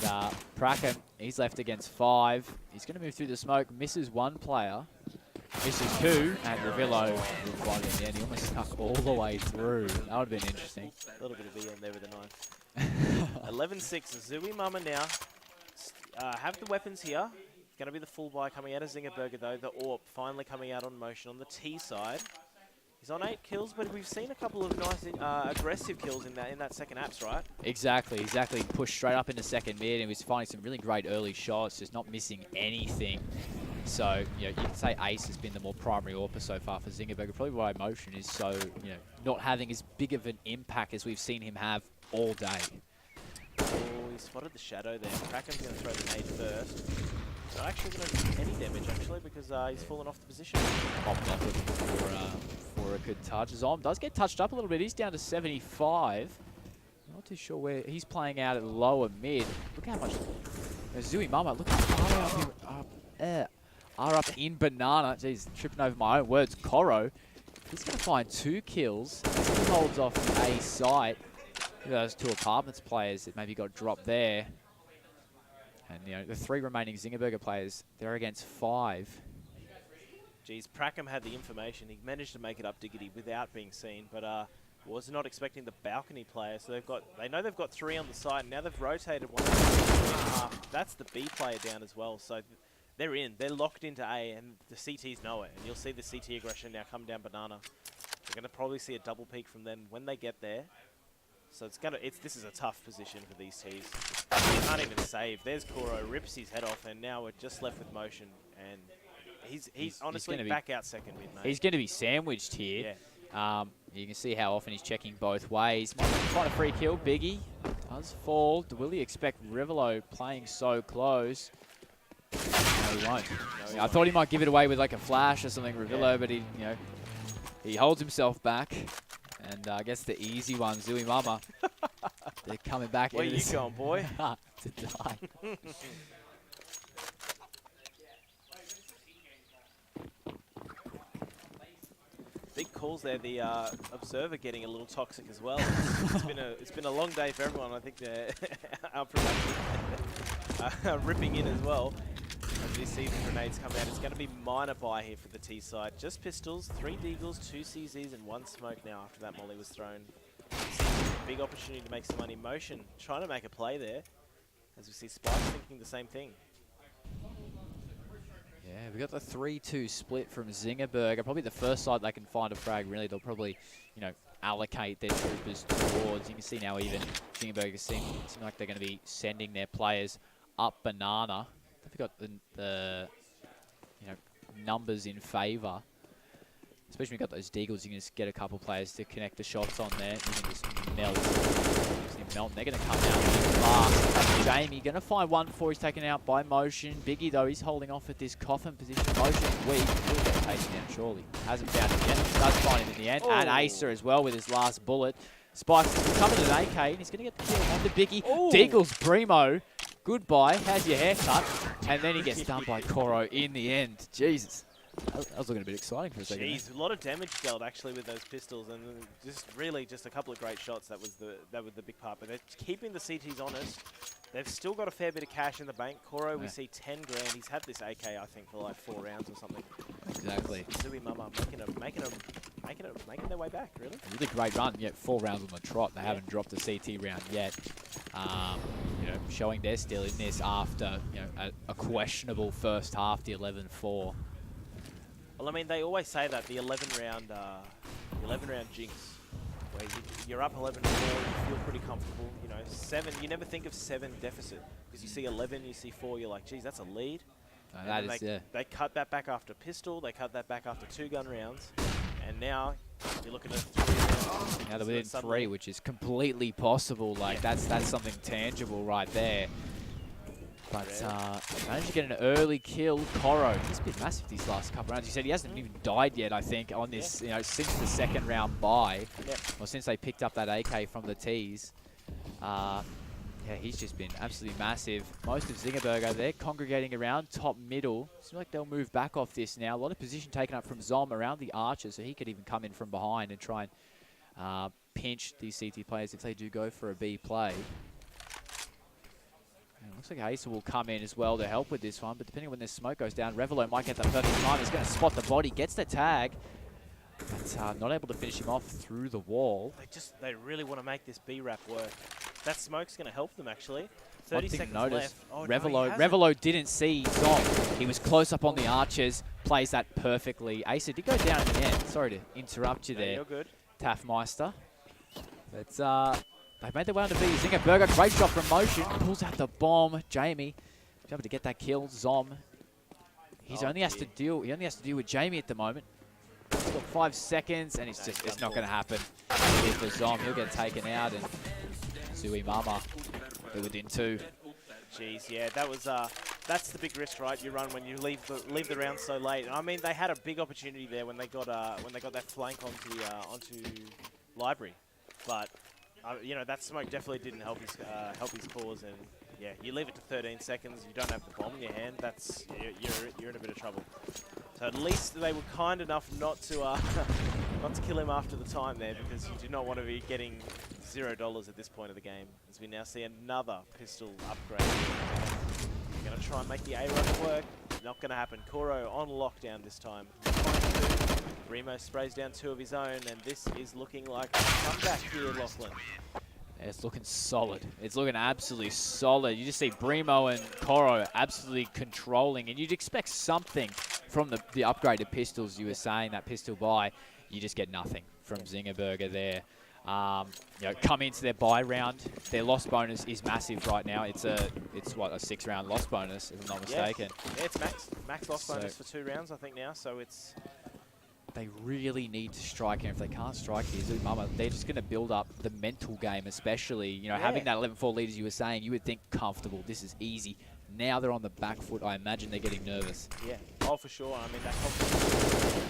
And, Pracken, he's left against 5. He's going to move through the smoke. Misses 1 player. Misses 2. And Revillo will find it in the end. He almost snuck all the way through. That would have been interesting. A little bit of EM there with the knife. 11-6. ZOOWEEMAMA now have the weapons here. Going to be the full buy coming out of Zingerberger though. The AWP finally coming out on motion on the T side. He's on 8 kills, but we've seen a couple of nice aggressive kills in that second apps, right? Exactly. Pushed straight up into second mid and was finding some really great early shots, just not missing anything. So, you know, you can say Ace has been the more primary AWPer so far for Zingerberger. Probably why motion is so, you know, not having as big of an impact as we've seen him have all day. Oh, he spotted the shadow there. Cracken's going to throw the nade first. Not actually going to do any damage, actually, because he's fallen off the position. Popped off looking for a good touch. Zom does get touched up a little bit. He's down to 75. Not too sure where he's playing out at lower mid. Look how much... ZOOWEEMAMA, look how far are up in banana. Jeez, tripping over my own words. Koro, he's going to find 2 kills. He holds off the A site. Those 2 apartments players that maybe got dropped there. And, you know, the 3 remaining Zingerberger players, they're against 5. Geez, Prackham had the information. He managed to make it up Diggity without being seen, but was not expecting the balcony player. So they know they've got 3 on the side. And now they've rotated 1. That's the B player down as well. So they're in. They're locked into A, and the CTs know it. And you'll see the CT aggression now come down banana. They're going to probably see a double peek from them when they get there. So this is a tough position for these Ts. They can't even save. There's Koro, rips his head off, and now we're just left with motion. And he's honestly back out second mid, mate. He's going to be sandwiched here. Yeah. You can see how often he's checking both ways. Might find a free kill. Biggie does fall. Will he expect Rivolo playing so close? No, he won't. I thought he might give it away with like a flash or something, Rivolo, but he holds himself back. And I guess the easy one, ZOOWEEMAMA, they're coming back. Where you going, boy? To die. Big calls there. The observer getting a little toxic as well. It's been a long day for everyone. I think our production ripping in as well. As we see the grenades come out, it's going to be minor buy here for the T side. Just pistols, 3 deagles, 2 CZs, and 1 smoke now after that molly was thrown. Big opportunity to make some money. Motion trying to make a play there. As we see Spike thinking the same thing. Yeah, we got the 3-2 split from Zingerberger. Probably the first side they can find a frag. Really, they'll probably, you know, allocate their troopers towards. You can see now even Zingerberger seem like they're going to be sending their players up banana. They've got the you know, numbers in favour. Especially when you've got those deagles, you can just get a couple players to connect the shots on there. You can just melt. They're going to come down fast. Jamie going to find 1 before he's taken out by motion. Biggie, though, he's holding off at this coffin position. Motion's weak. He'll get taken out, surely. Hasn't found him yet. Does find him in the end. And Acer as well with his last bullet. Spike's coming to an AK, and he's going to get the kill on the Biggie. Deagles, Primo. Goodbye. How's your haircut? And then he gets done by Koro in the end. Jesus. That was looking a bit exciting for a second. Jeez, a lot of damage dealt actually with those pistols, and just a couple of great shots. That was the big part. But they're keeping the CTs honest. They've still got a fair bit of cash in the bank. Koro, we see 10 grand. He's had this AK, I think, for like 4 rounds or something. Exactly. ZOOWEEMAMA making their way back, really. A really great run. Yeah, 4 rounds on the trot. They haven't dropped a CT round yet. You know, showing they're still in this after, you know, a questionable first half, the 11-4. Well, I mean, they always say that the 11 round jinx, where you're up 11-4, you feel pretty comfortable. You know, 7, you never think of 7 deficit because you see 11, you see 4, you're like, geez, that's a lead. They cut that back after pistol, they cut that back after 2 gun rounds, and now you're looking at 3 rounds. Now they're within 3, which is completely possible. Like that's something tangible right there. But managed to get an early kill. Coro, he's been massive these last couple rounds. He said he hasn't even died yet, I think, on this, since the second round bye. Or since they picked up that AK from the T's. Yeah, he's just been absolutely massive. Most of Zingerberger, they're congregating around top middle. Seems like they'll move back off this now. A lot of position taken up from Zom around the archer, so he could even come in from behind and try and pinch these CT players if they do go for a B play. And it looks like Asa will come in as well to help with this one, but depending on when this smoke goes down, Revelo might get the perfect time. He's going to spot the body, gets the tag, but not able to finish him off through the wall. They really want to make this B wrap work. That smoke's going to help them, actually. 30 seconds left. Oh, Revelo didn't see Zom. He was close up on the archers, plays that perfectly. Asa did go down in the end. Sorry to interrupt you there, you're good. Taffmeister. But they've made their way on to B. Zingerberger, great shot from motion. Pulls out the bomb. Jamie is able to get that kill. Zom. He only has to deal with Jamie at the moment. He's got 5 seconds, and it's not going to happen. Here for Zom, he'll get taken out, and ZOOWEEMAMA within 2. Jeez, yeah, that's the big risk, right? You run when you leave the round so late. And I mean, they had a big opportunity there when they got that flank onto Library, but that smoke definitely didn't help his cause. And yeah, you leave it to 13 seconds. You don't have the bomb in your hand. You're in a bit of trouble. So at least they were kind enough not to kill him after the time there, because you do not want to be getting $0 at this point of the game. As we now see another pistol upgrade. We're going to try and make the A run work. Not going to happen. Coro on lockdown this time. Remo sprays down 2 of his own, and this is looking like a comeback here, Lachlan. Yeah, it's looking solid. It's looking absolutely solid. You just see Brimo and Coro absolutely controlling, and you'd expect something from the upgraded pistols. You were saying that pistol buy, you just get nothing from Zingerberger there. Come into their buy round. Their loss bonus is massive right now. It's what, a 6-round loss bonus, if I'm not mistaken. Yeah, it's max loss bonus for 2 rounds, I think now. So it's. They really need to strike, and if they can't strike here, ZOOWEEMAMA, they're just going to build up the mental game, especially. Having that 11-4 lead, as you were saying, you would think comfortable. This is easy. Now they're on the back foot. I imagine they're getting nervous. Yeah, oh, for sure. I mean, that confidence,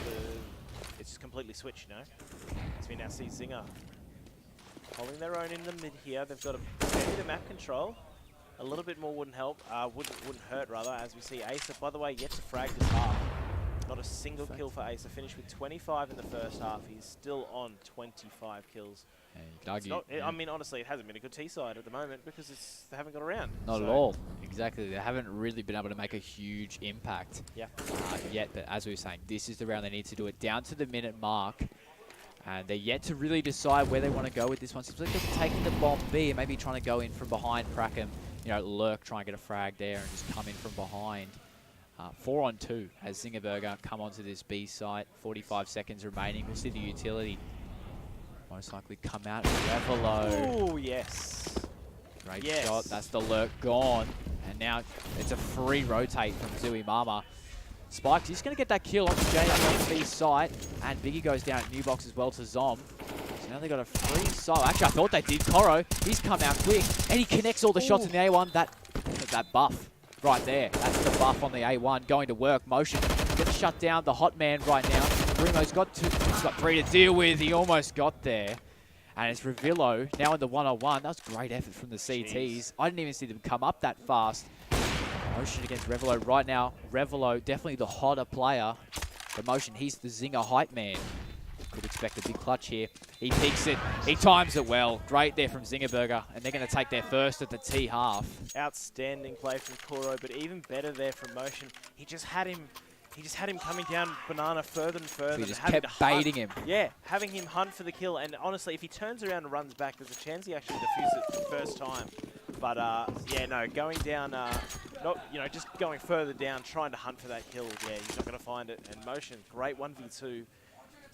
it's just completely switched, As we now see Zinger holding their own in the mid here. They've got a bit of map control. A little bit more wouldn't help. Wouldn't hurt, rather, as we see Asa, by the way, yet to frag this half. Not a single kill for Asa. Finished with 25 in the first half. He's still on 25 kills. Yeah, I mean, honestly, it hasn't been a good T-side at the moment because they haven't got around. Not at all. Exactly. They haven't really been able to make a huge impact yet. But as we were saying, this is the round they need to do it down to the minute mark. And they're yet to really decide where they want to go with this one. Seems like they're taking the bomb B and maybe trying to go in from behind, crack him, lurk, try and get a frag there and just come in from behind. 4 on 2 as Zingerberger come onto this B site. 45 seconds remaining. We'll see the utility most likely come out. Revelo. Oh, yes. Great shot. That's the lurk gone. And now it's a free rotate from ZOOWEEMAMA. Spikes, he's going to get that kill on the JMB site. And Biggie goes down at New Box as well to Zom. So now they got a free site. Actually, I thought they did. Coro, he's come out quick. And he connects all the shots in the A1. That buff. Right there, that's the buff on the A1, going to work, motion, gets shut down, the hot man right now. Bruno's got 3 to deal with, he almost got there. And it's Revillo, now in the 1-on-1, that was great effort from the CTs. Jeez. I didn't even see them come up that fast. Motion against Revelo right now. Revelo, definitely the hotter player. The motion, he's the Zinger hype man. Could expect a big clutch here. He peeks it. He times it well. Great there from Zingerberger. And they're going to take their first at the T half. Outstanding play from Coro, but even better there from motion. He just had him coming down banana further and further. He just kept baiting him. Yeah, having him hunt for the kill. And honestly, if he turns around and runs back, there's a chance he actually defused it the first time. But yeah, no, going down, just going further down, trying to hunt for that kill. Yeah, he's not going to find it. And motion, great 1v2.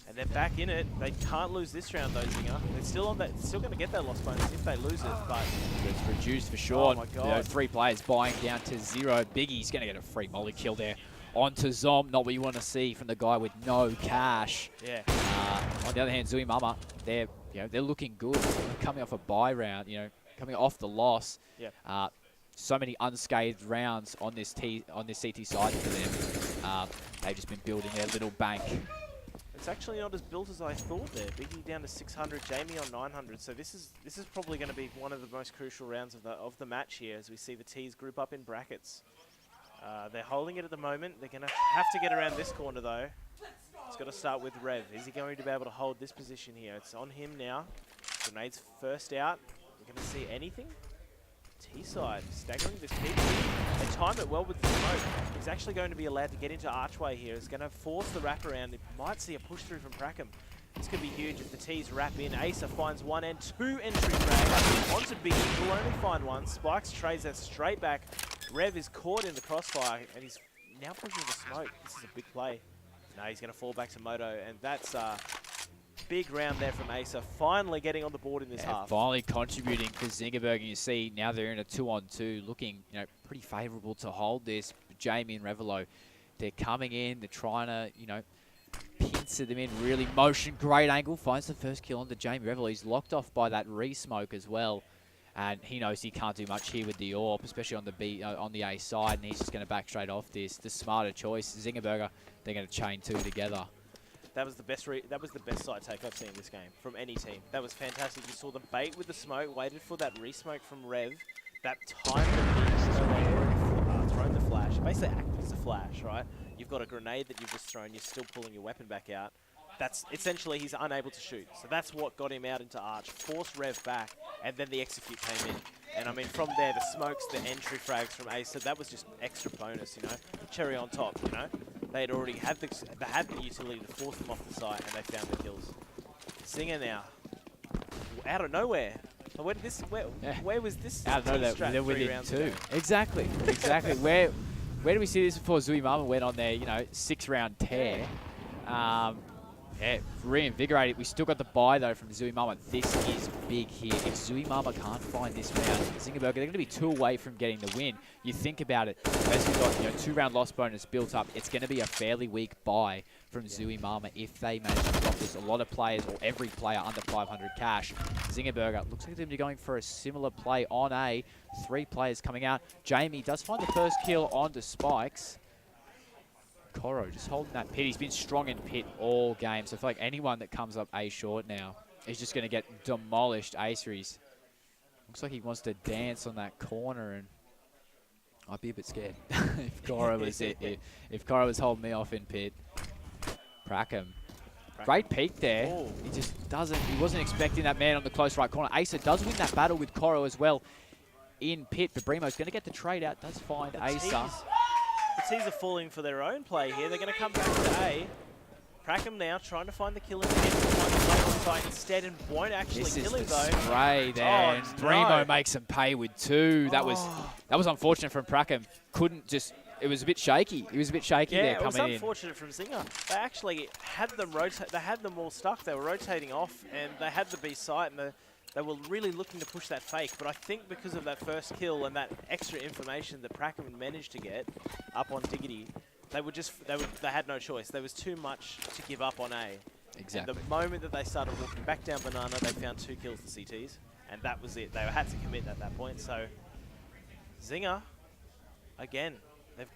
And they're back in it. They can't lose this round, though, Zinger. They're still on that. Still going to get that loss bonus if they lose it. But it's reduced for sure. Oh my God! 3 players buying down to 0. Biggie's going to get a free molly kill there onto Zom. Not what you want to see from the guy with no cash. Yeah. On the other hand, ZOOWEEMAMA, they're looking good. They're coming off a bye round. Coming off the loss. Yeah. so many unscathed rounds on this CT side for them. They've just been building their little bank. It's actually not as built as I thought there. Biggie down to 600, Jamie on 900. So this is probably going to be one of the most crucial rounds of the match here, as we see the T's group up in brackets. They're holding it at the moment. They're going to have to get around this corner though. It's got to start with Rev. Is he going to be able to hold this position here? It's on him now. Grenades first out. We're going to see anything. T-side staggering this peak. They time it well with the smoke. He's actually going to be allowed to get into archway here. It's going to force the wraparound. It might see a push through from Prackham. This could be huge if the T's wrap in. Asa finds one and two entry frags. Onto Biggie, will only find one. Spikes trades that straight back. Rev is caught in the crossfire and he's now pushing the smoke. This is a big play. No, he's going to fall back to Moto, and that's big round there from Asa, finally getting on the board in this half. Finally contributing for Zingerberg, and you see now they're in a 2-on-2, looking pretty favourable to hold this. Jamie and Revelo, they're coming in, they're trying to pincer them in, really motion, great angle, finds the first kill onto Jamie Revelo. He's locked off by that re-smoke as well, and he knows he can't do much here with the AWP, especially on the on the A side, and he's just going to back straight off this. The smarter choice, Zingerberger, they're going to chain two together. That was the best side take I've seen in this game from any team. That was fantastic. You saw them bait with the smoke, waited for that re-smoke from Rev. That time that thrown the flash. Basically acted as a flash, right? You've got a grenade that you've just thrown, you're still pulling your weapon back out. That's essentially he's unable to shoot. So that's what got him out into Arch, forced Rev back, and then the execute came in. And I mean, from there, the smokes, the entry frags from Asa, that was just extra bonus, cherry on top, They'd already had the utility to force them off the site, and they found the kills. Zinger now, out of nowhere. Where was this? Out of nowhere, they're within two. Exactly. where did we see this before? ZOOWEEMAMA went on their 6-round tear. Yeah, reinvigorated. We still got the buy though from ZOOWEEMAMA. This is big here. If ZOOWEEMAMA can't find this round, Zingerberger, they're going to be 2 away from getting the win. You think about it, as we've got 2-round loss bonus built up, it's going to be a fairly weak buy from ZOOWEEMAMA if they manage to drop this. A lot of players, or every player under 500 cash. Zingerberger looks like they're going for a similar play on A. 3 players coming out. Jamie does find the first kill onto Spikes. Coro just holding that pit. He's been strong in pit all game, so I feel like anyone that comes up A short now is just going to get demolished. Aceries looks like he wants to dance on that corner, and I'd be a bit scared if Coro was if Coro was holding me off in pit. Prackham. Great peek there. Oh. He just doesn't. He wasn't expecting that man on the close right corner. Asa does win that battle with Coro as well in pit, but Brimo's going to get the trade out. Does find Asa. The T's are falling for their own play here. They're going to come back to A. Prackham now trying to find the killer and find the play on site instead, and won't actually kill him though. Spray there, and Brimo makes him pay with 2. That was unfortunate from Prackham. Couldn't just. It was a bit shaky. He was a bit shaky there coming in. Yeah, it was unfortunate from Zinger. They actually had them rotate. They had them all stuck. They were rotating off, and they had the B site, and they were really looking to push that fake. But I think because of that first kill and that extra information that Prackham managed to get up on Diggity, they had no choice. There was too much to give up on A. Exactly. And the moment that they started walking back down Banana, they found 2 kills to CTs, and that was it. They had to commit at that point. So Zinger, again,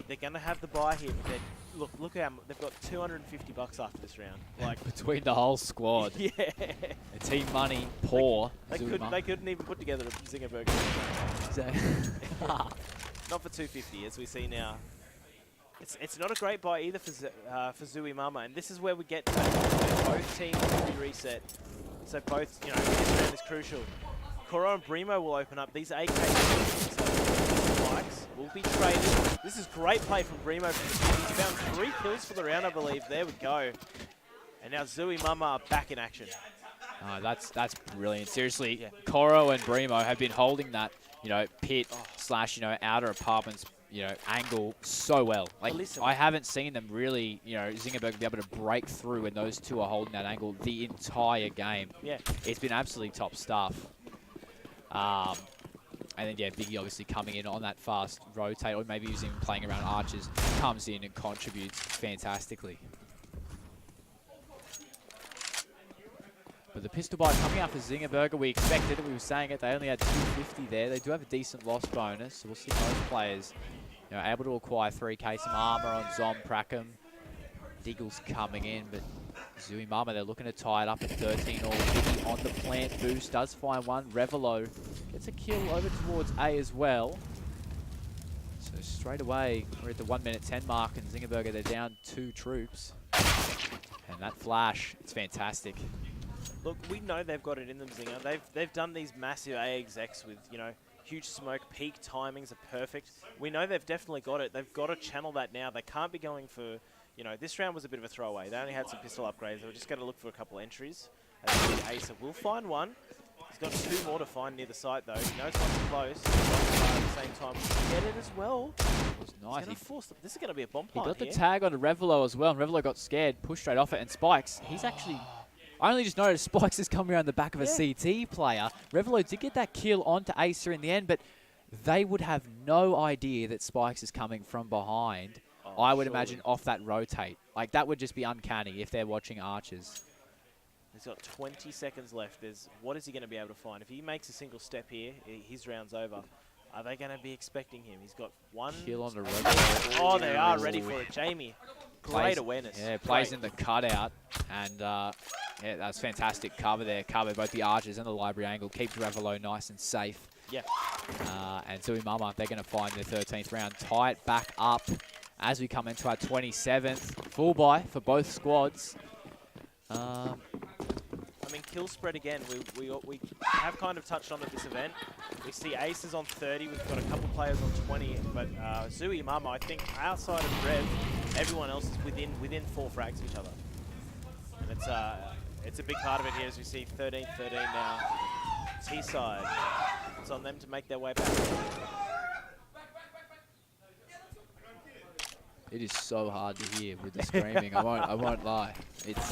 they're going to have the buy here. But look how they've got $250 after this round. Like between the whole squad. Yeah. The team money poor. They couldn't even put together a Zinger burger. Not for 250, as we see now. It's not a great buy either for ZOOWEEMAMA, and this is where we get to both teams will be reset. So both, this round is crucial. Coro and Brimo will open up. These AK spikes will be traded. This is great play from Brimo from the pit. He's found 3 kills for the round, I believe. There we go. And now ZOOWEEMAMA are back in action. Oh, that's brilliant. Seriously, Coro and Brimo have been holding that, pit / outer apartments, angle so well. Like, I haven't seen them really, Zingerberg be able to break through when those two are holding that angle the entire game. Yeah. It's been absolutely top stuff. And then, Biggie obviously coming in on that fast rotate, or maybe using playing around archers, comes in and contributes fantastically. But But the pistol buy coming out for Zingerberger, we expected it. We were saying it. They only had 250 there. They do have a decent loss bonus, so we'll see most players able to acquire 3k. Some armor on Zom, Prackham. Diggle's coming in, but ZOOWEEMAMA, they're looking to tie it up at 13 all. Biggie on the plant boost, does find one. Revelo gets a kill over towards A as well. So straight away, we're at the 1 minute 10 mark, and Zingerberger, they're down 2 troops. And that flash, it's fantastic. Look, we know they've got it in them, Zinger. They've done these massive A execs with, huge smoke, peak timings are perfect. We know they've definitely got it. They've got to channel that now. They can't be going for, this round was a bit of a throwaway. They only had some pistol upgrades. They were just going to look for a couple entries. Asa will find one. He's got 2 more to find near the site, though. He knows one's close. At the same time, get it as well. It was nice. This is going to be a bomb He plant got the here. tag onto Revelo as well, and Revelo got scared, pushed straight off it, and Spikes, he's actually... I only just noticed Spikes is coming around the back of a CT player. Revelo did get that kill onto Asa in the end, but they would have no idea that Spikes is coming from behind. I would imagine off that rotate. Like, that would just be uncanny if they're watching Archers. He's got 20 seconds left. What is he going to be able to find? If he makes a single step here, his round's over. Are they going to be expecting him? He's got one kill on the Revelo. Oh, they are ready for it. Jamie, great awareness. Yeah, plays in the cutout, and yeah, that's fantastic cover there. Cover both the Archers and the library angle. Keeps Revelo nice and safe. Yeah. And ZOOWEEMAMA, they're going to find their 13th round. Tie it back up as we come into our 27th. Full buy for both squads. I mean, kill spread again. We have kind of touched on at this event. We see Aces on 30. We've got a couple players on 20, but ZOOWEEMAMA, I think outside of Rev, everyone else is within 4 frags of each other. And it's a big part of it here as we see 13-13 now. T-side. It's on them to make their way back. It is so hard to hear with the screaming. I won't lie. It's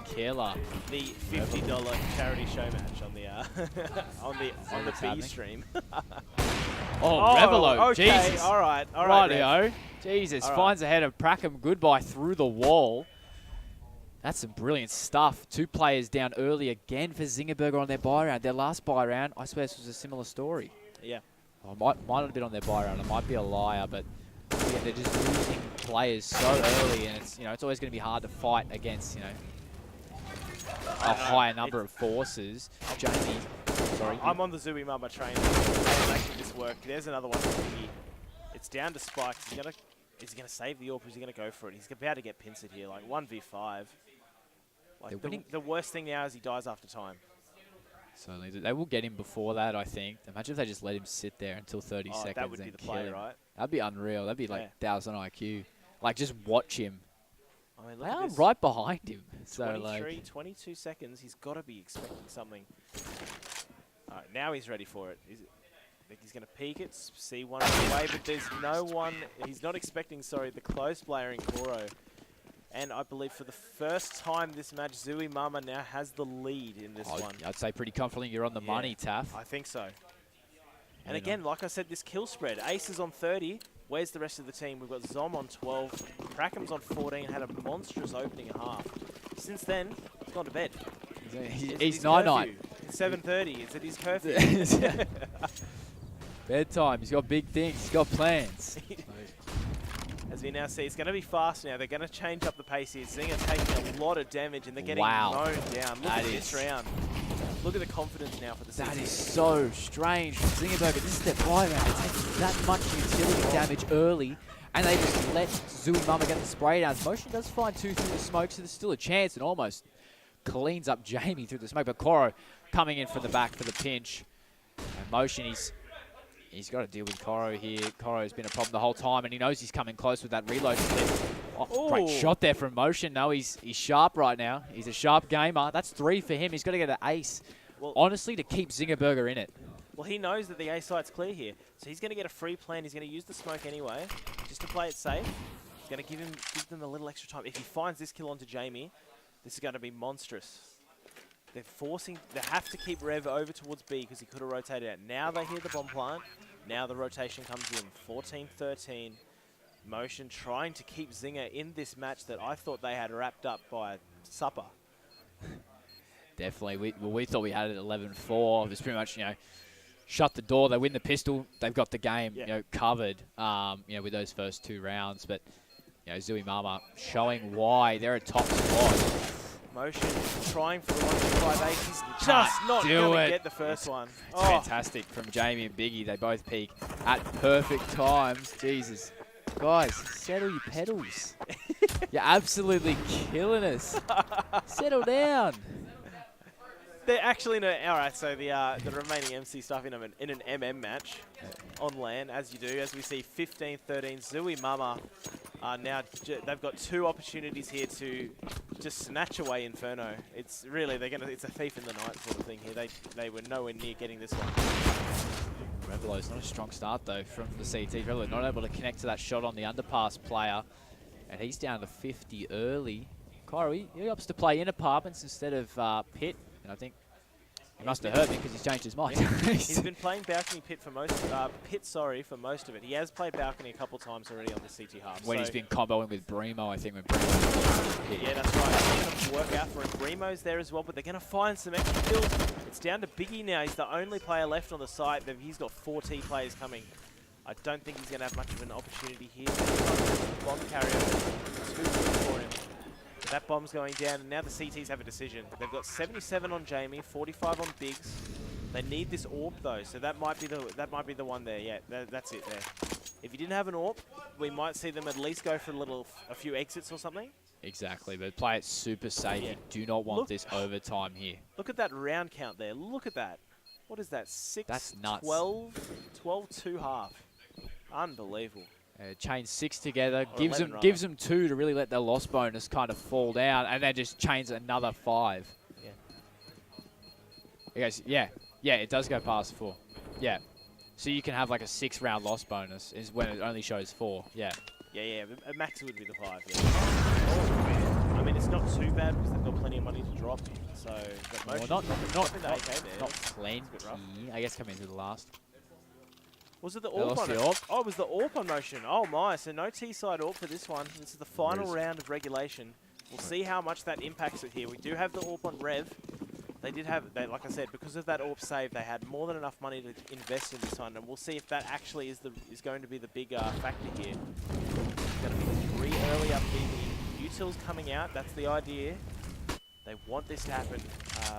killer. The $50 charity show match on the on the B stream. Revelo, okay, Jesus. all right, Rightio. Jesus, finds ahead of Prackham. Goodbye through the wall. That's some brilliant stuff. 2 players down early again for Zingerberger on their buy round. Their last buy round, I swear this was a similar story. Yeah. Might not have been on their buy round. I might be a liar, but yeah, they're just losing players so early, and it's always going to be hard to fight against a higher number of forces. Jamie, sorry. I'm on the ZOOWEEMAMA train. I'm making this work. There's another one. It's down to Spikes. Is he gonna save the AWP, or is he gonna go for it? He's about to get pincered here, like 1v5. Like the worst thing now is he dies after time. So they will get him before that, I think. Imagine if they just let him sit there until 30 seconds. That would be the play, right? That'd be unreal. That'd be like 1,000 IQ. Like, just watch him. I mean, they are right behind him. 22 seconds. He's got to be expecting something. All right, now he's ready for it. I think he's going to peek it, see one away, but there's no one. He's not expecting, the close player in Koro. And I believe for the first time this match, ZOOWEEMAMA now has the lead in this one. I'd say pretty confidently you're on the money, Taff. I think so. And again, like I said, this kill spread. Ace is on 30. Where's the rest of the team? We've got Zom on 12. Prackham's on 14. Had a monstrous opening half. Since then, he's gone to bed. He's 9-9. It's 7:30. It's at his curfew. Bedtime. He's got big things. He's got plans. As we now see, it's going to be fast now. They're going to change up the pace here. Zinger taking a lot of damage, and they're getting mown down. Look at this round. Look at the confidence now for the CT. That is so strange from Zingerberger. This is their buy round. They're taking that much utility damage early, and they just let ZOOWEEMAMA get the spray down. Motion does find 2 through the smoke, so there's still a chance, and almost cleans up Jamie through the smoke. But Koro coming in from the back for the pinch. And Motion, he's got to deal with Koro here. Koro's been a problem the whole time, and he knows he's coming close with that reload clip. Oh, great shot there from Motion. No, he's sharp right now. He's a sharp gamer. That's 3 for him. He's got to get an ace, honestly, to keep Zingerberger in it. Well, he knows that the A site's clear here, so he's going to get a free plan. He's going to use the smoke anyway, just to play it safe. He's going to give them a little extra time. If he finds this kill onto Jamie, this is going to be monstrous. They have to keep Rev over towards B because he could have rotated out. Now they hear the bomb plant. Now the rotation comes in. 14-13. Motion trying to keep Zinger in this match that I thought they had wrapped up by supper. Definitely. We thought we had it at 11-4. It was pretty much, shut the door. They win the pistol. They've got the game, covered, with those first 2 rounds. But, ZOOWEEMAMA showing why they're a top squad. Motion, trying for the 1-5-8. He's just not do going it. to get the first one. It's fantastic from Jamie and Biggie. They both peak at perfect times. Jesus. Guys, settle your pedals. You're absolutely killing us. Settle down. They're actually no. All right, so the remaining MC stuff in an MM match on LAN, as you do, as we see 15-13. ZOOWEEMAMA are now they've got 2 opportunities here to just snatch away Inferno. It's really it's a thief in the night sort of thing here. They were nowhere near getting this one. Revelo's not a strong start though from the CT. Revelo not able to connect to that shot on the underpass player, and he's down to 50 early. Kyrie, he opts to play in apartments instead of pit. And I think he must have heard me because he's changed his mind. He's been playing balcony pit for most for most of it. He has played balcony a couple times already on the CT half. When he's been comboing with Brimo, I think when Brimo. Yeah, that's right. It's going to work out for him. Brimo's there as well, but they're going to find some extra kills. It's down to Biggie now. He's the only player left on the site. He's got 4 T players coming. I don't think he's going to have much of an opportunity here. Bomb carrier. 2 for him. That bomb's going down, and now the CTs have a decision. They've got 77 on Jamie, 45 on Biggs. They need this AWP though, so that might be the one there. Yeah, that's it there. If you didn't have an AWP, we might see them at least go for a few exits or something. Exactly, but play it super safe. You do not want this overtime here. Look at that round count there. Look at that. What is that? 6, That's nuts. 12, 2 half. Unbelievable. Chain 6 together, Or gives 11 them 2 to really let their loss bonus kind of fall down, and then just chains another 5. Yeah. It goes, yeah, it does go past 4. Yeah. So you can have like a 6-round loss bonus is when it only shows 4. Yeah. Yeah, a max would be the 5. Yeah. I mean, it's not too bad because they've got plenty of money to drop. So, Well, not plenty. I guess coming into the last. Was it the They AWP lost on the it? AWP. Oh, it was the AWP on motion. Oh my, so no T-side AWP for this one. This is the final round of regulation. We'll see how much that impacts it here. We do have the AWP on Rev. They did have, like I said, because of that AWP save, they had more than enough money to invest in this one, and we'll see if that actually is going to be the big factor here. It's going to be 3 early up BB. Util's coming out, that's the idea. They want this to happen,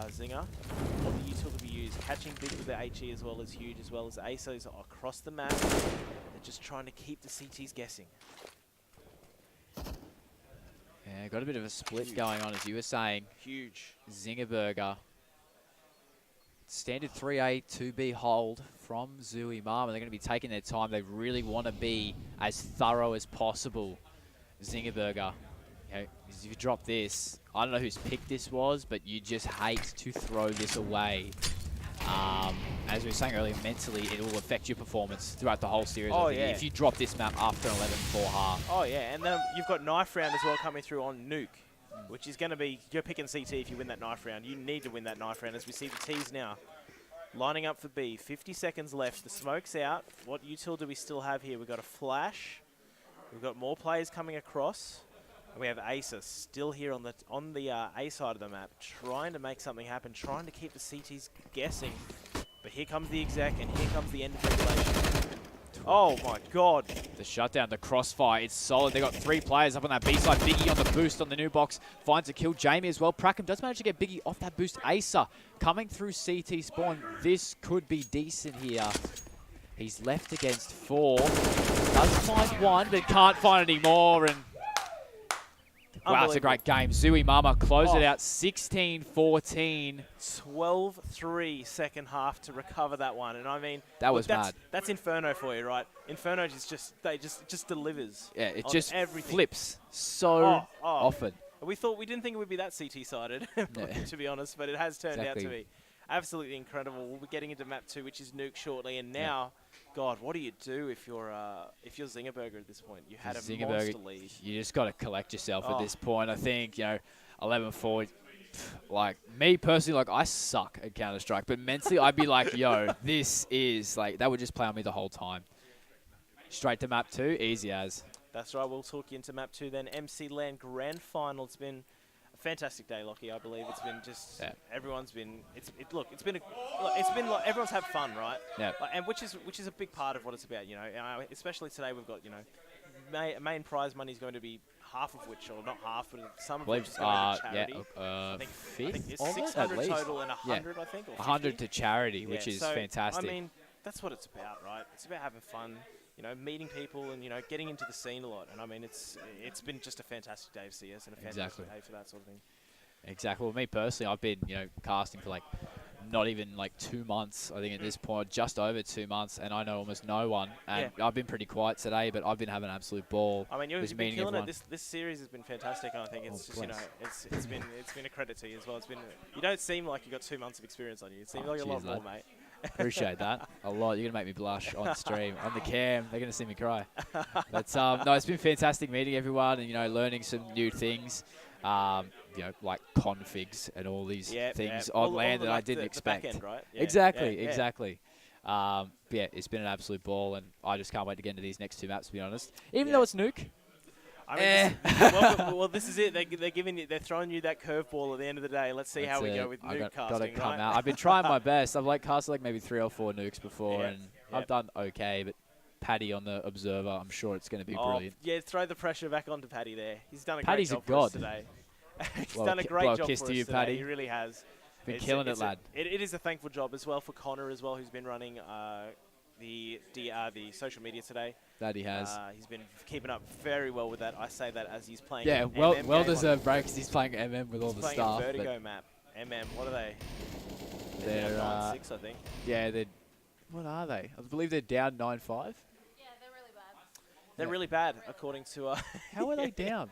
Zinger. They want the util to be used. Catching big with the HE as well is huge, as well as ASOs across the map. They're just trying to keep the CTs guessing. Yeah, got a bit of a split going on, as you were saying. Huge. Zingerberger. Standard 3A, 2B hold from ZOOWEEMAMA. They're going to be taking their time. They really want to be as thorough as possible. Zingerberger. If you drop this, I don't know whose pick this was, but you just hate to throw this away. As we were saying earlier, mentally, it will affect your performance throughout the whole series. Oh, yeah. If you drop this map after an 11-4 half. Oh, yeah, and then you've got knife round as well coming through on Nuke, which is going to be, you're picking CT if you win that knife round. You need to win that knife round, as we see the T's now. Lining up for B, 50 seconds left. The smoke's out. What util do we still have here? We've got a flash. We've got more players coming across. And we have Acer still here on the A side of the map, trying to make something happen, trying to keep the CTs guessing. But here comes the exec, and here comes the end of regulation. Oh my god. The shutdown, the crossfire, it's solid. They got 3 players up on that B side. Biggie on the boost on the new box. Finds a kill. Jamie as well. Prackham does manage to get Biggie off that boost. Acer coming through CT spawn. This could be decent here. He's left against 4. Does find 1, but can't find any more. And wow, it's a great game. ZOOWEEMAMA close it out 16-14. 12-3 second half to recover that one. And I mean, that was mad. That's Inferno for you, right? Inferno just delivers. Yeah, it just everything. flips so often. We didn't think it would be that CT-sided, to be honest, but it has turned out to be. Absolutely incredible. We'll be getting into map 2, which is Nuke shortly, and now, God, what do you do if you're Zingerberger at this point? You had a monster lead. You just got to collect yourself at this point. I think 11-4. Like me personally, like I suck at Counter-Strike, but mentally I'd be like, yo, this is like that would just play on me the whole time. Straight to map 2, easy as. That's right. We'll talk you into map 2 then. MC LAN Grand Final. It's been a Fantastic day, Lockie. I believe it's been just everyone's been. Look, everyone's had fun, right? Yeah. And which is a big part of what it's about. You know, especially today we've got main prize money is going to be half of which, or not half, but some of which is going to charity. Yeah, I think fifth. it's Almost, 600 at least. total and 100, I think. Or 100 to charity, which is so, fantastic. I mean, that's what it's about, right? It's about having fun. You know, meeting people and, you know, getting into the scene a lot. And, I mean, it's been just a fantastic day of CS and a fantastic day for that sort of thing. Exactly. Well, me personally, I've been, you know, casting for, like, not even, like, 2 months, I think, at this point. Just over 2 months, and I know almost no one. And I've been pretty quiet today, but I've been having an absolute ball. I mean, you've been killing it. This series has been fantastic, and I think it's just, you know, it's been a credit to you as well. It's been, you don't seem like you got 2 months of experience on you. It seems like a lot more, mate. Appreciate that a lot. You're going to make me blush on stream. On the cam, they're going to see me cry. But, no, it's been fantastic meeting everyone and, you know, learning some new things, you know, like configs and all these things on LAN that I didn't expect. The back end, right? Exactly. But yeah, it's been an absolute ball, and I just can't wait to get into these next 2 maps, to be honest. Even though it's Nuke. I mean, well, this is it. They're throwing you that curveball at the end of the day. Let's see how we go with nuke casting. Gotta come out. I've been trying my best. I've like casted like maybe 3 or 4 nukes before, and I've done okay. But Paddy on the observer, I'm sure it's going to be brilliant. Yeah, throw the pressure back onto Paddy there. He's done a Paddy's great job a god. for us today. He's done a great job kiss for to us you, today. Paddy. He really has. Been killing it, lad. It is a thankful job as well for Connor as well, who's been running the social media today. That he has. He's been keeping up very well with that. I say that as he's playing. Yeah, well deserved break because he's playing MM with all the stuff. He's playing a Vertigo map. MM, what are they? They're down 9-6, I think. Yeah, what are they? I believe they're down 9-5. Yeah, they're really bad. They're really bad, according to. How are they down?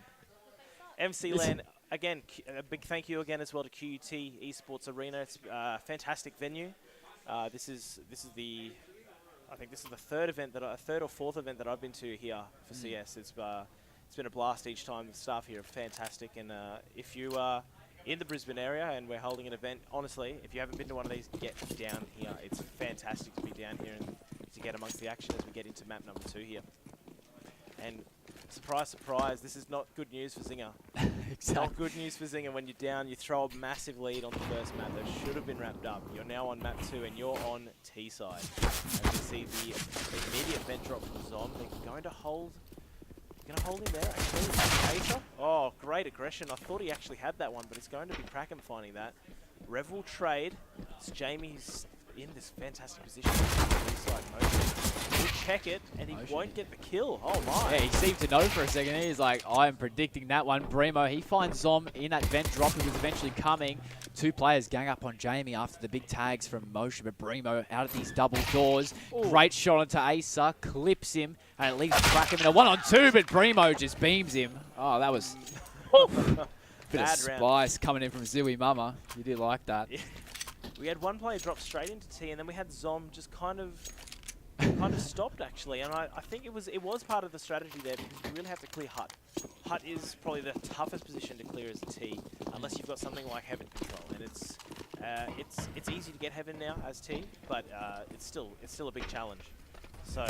MC LAN. Again, a big thank you again as well to QUT Esports Arena. It's a fantastic venue. This is the. I think this is the third or fourth event that I've been to here for CS. It's been a blast each time. The staff here are fantastic, and if you are in the Brisbane area and we're holding an event, honestly, if you haven't been to one of these, get down here. It's fantastic to be down here and to get amongst the action as we get into map number 2 here. And surprise, surprise, this is not good news for Zinger. Exactly. Not good news for Zinger. When you're down, you throw a massive lead on the first map that should have been wrapped up. You're now on map 2 and you're on T side. As you see the immediate vent drop from Zom. They're going to hold him there actually. Acer. Oh, great aggression. I thought he actually had that one, but it's going to be Prakem finding that. Rev will trade. It's Jamie's in this fantastic position. He'll check it, and he won't get the kill. Oh my. Yeah, he seemed to know for a second. He's like, I'm predicting that one. Brimo, he finds Zom in that vent drop. He was eventually coming. 2 players gang up on Jamie after the big tags from Motion, but Brimo out of these double doors. Ooh. Great shot onto Acer, clips him, and it leaves Prakem in a 1-on-2, but Brimo just beams him. Oh, that was bit of spice coming in from ZOOWEEMAMA. You did like that. Yeah. We had one player drop straight into T, and then we had Zom just kind of stopped actually, and I think it was part of the strategy there, because you really have to clear Hut. Hut is probably the toughest position to clear as a T, unless you've got something like Heaven control, and it's easy to get Heaven now as T, but it's still a big challenge. So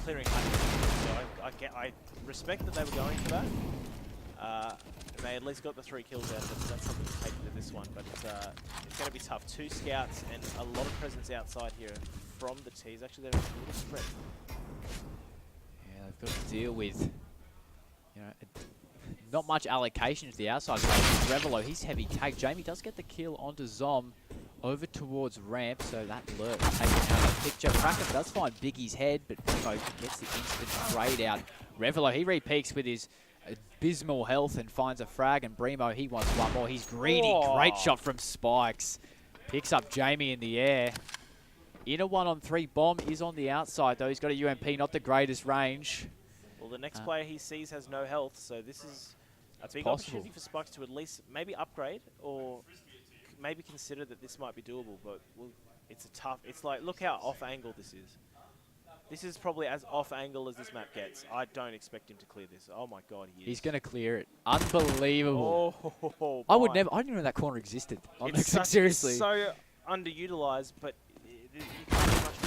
clearing Hut, so I respect that they were going for that. And they at least got the 3 kills out, so that's something to take into this one. But it's going to be tough. 2 scouts and a lot of presence outside here from the T's. Actually, they're a little spread. Yeah, they've got to deal with, you know, not much allocation to the outside. Revelo, he's heavy tag. Jamie does get the kill onto Zom over towards ramp, so that lurk taking out of the picture. Prakem does find Biggie's head, but Primo gets the instant trade out. Revelo, he repeaks with his abysmal health and finds a frag, and Brimo, he wants one more. He's greedy. Oh. Great shot from Spikes. Picks up Jamie in the air. In a 1-on-3 bomb is on the outside, though. He's got a UMP, not the greatest range. Well, the next player he sees has no health, so this is a big opportunity for Spikes to at least maybe upgrade or maybe consider that this might be doable, but it's like, look how off-angle this is. This is probably as off-angle as this map gets. I don't expect him to clear this. Oh my god, he is. He's going to clear it. Unbelievable. Oh, I didn't even know that corner existed. Seriously. It's so underutilized, but you can't do much.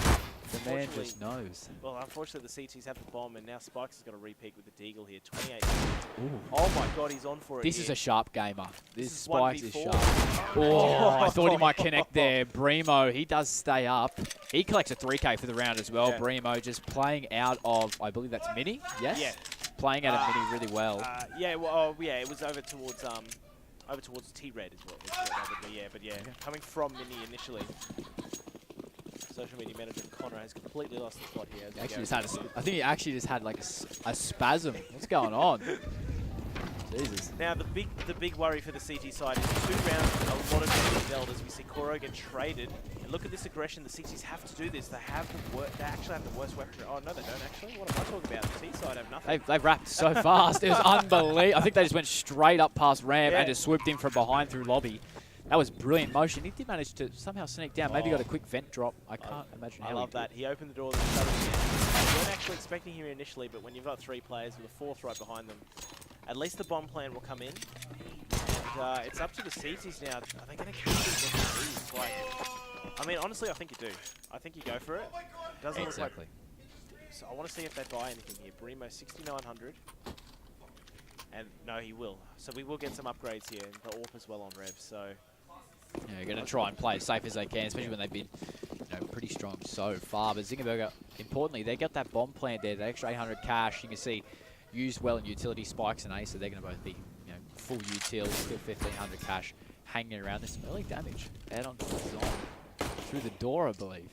The The man unfortunately, just knows. well, unfortunately, the CTs have the bomb, and now Spikes has got a repeat with the Deagle here. 28. Ooh. Oh my God, he's on for it. This here. is a sharp gamer. This is Spikes is 1v4. sharp. Oh, I thought he might connect there. Brimo, he does stay up. He collects a 3K for the round as well. Yeah. Brimo just playing out of, I believe that's Mini, yes? Yeah. Playing out of Mini really well. Yeah, well, yeah, it was over towards T-Red is what that would be, yeah. But yeah, coming from Mini initially. Social media manager Connor has completely lost the plot here. He actually just had I think he actually just had like a spasm. What's going on? Jesus. Now the big worry for the CT side is 2 rounds, a lot of damage dealt as we see Koro get traded. And look at this aggression. The CTs have to do this. They actually have the worst weapon. Oh no, they don't actually. What am I talking about? The T side have nothing. They've wrapped so fast. It was unbelievable. I think they just went straight up past ramp and Yeah. just swooped in from behind through lobby. That was brilliant motion. He did manage to somehow sneak down. Maybe got a quick vent drop. I can't imagine how I he love did. that. He opened the door. You weren't actually expecting him initially, but when you've got 3 players with a 4th right behind them, at least the bomb plan will come in. And it's up to the CTs now. Are they going to catch these? Like, I mean, honestly, I think you do. I think you go for it. Doesn't Exactly. look like. So I want to see if they buy anything here. Brimo 6,900. And no, he will. So we will get some upgrades here, and the AWP as well on Rev. So. Yeah, they're going to try and play as safe as they can, especially when they've been pretty strong so far. But Zingerberger, importantly, they got that bomb plant there, that extra 800 cash. You can see used well in utility. Spikes and Ace, so they're going to both be full util, still 1,500 cash hanging around. There's some early damage out onto the zone. Through the door, I believe.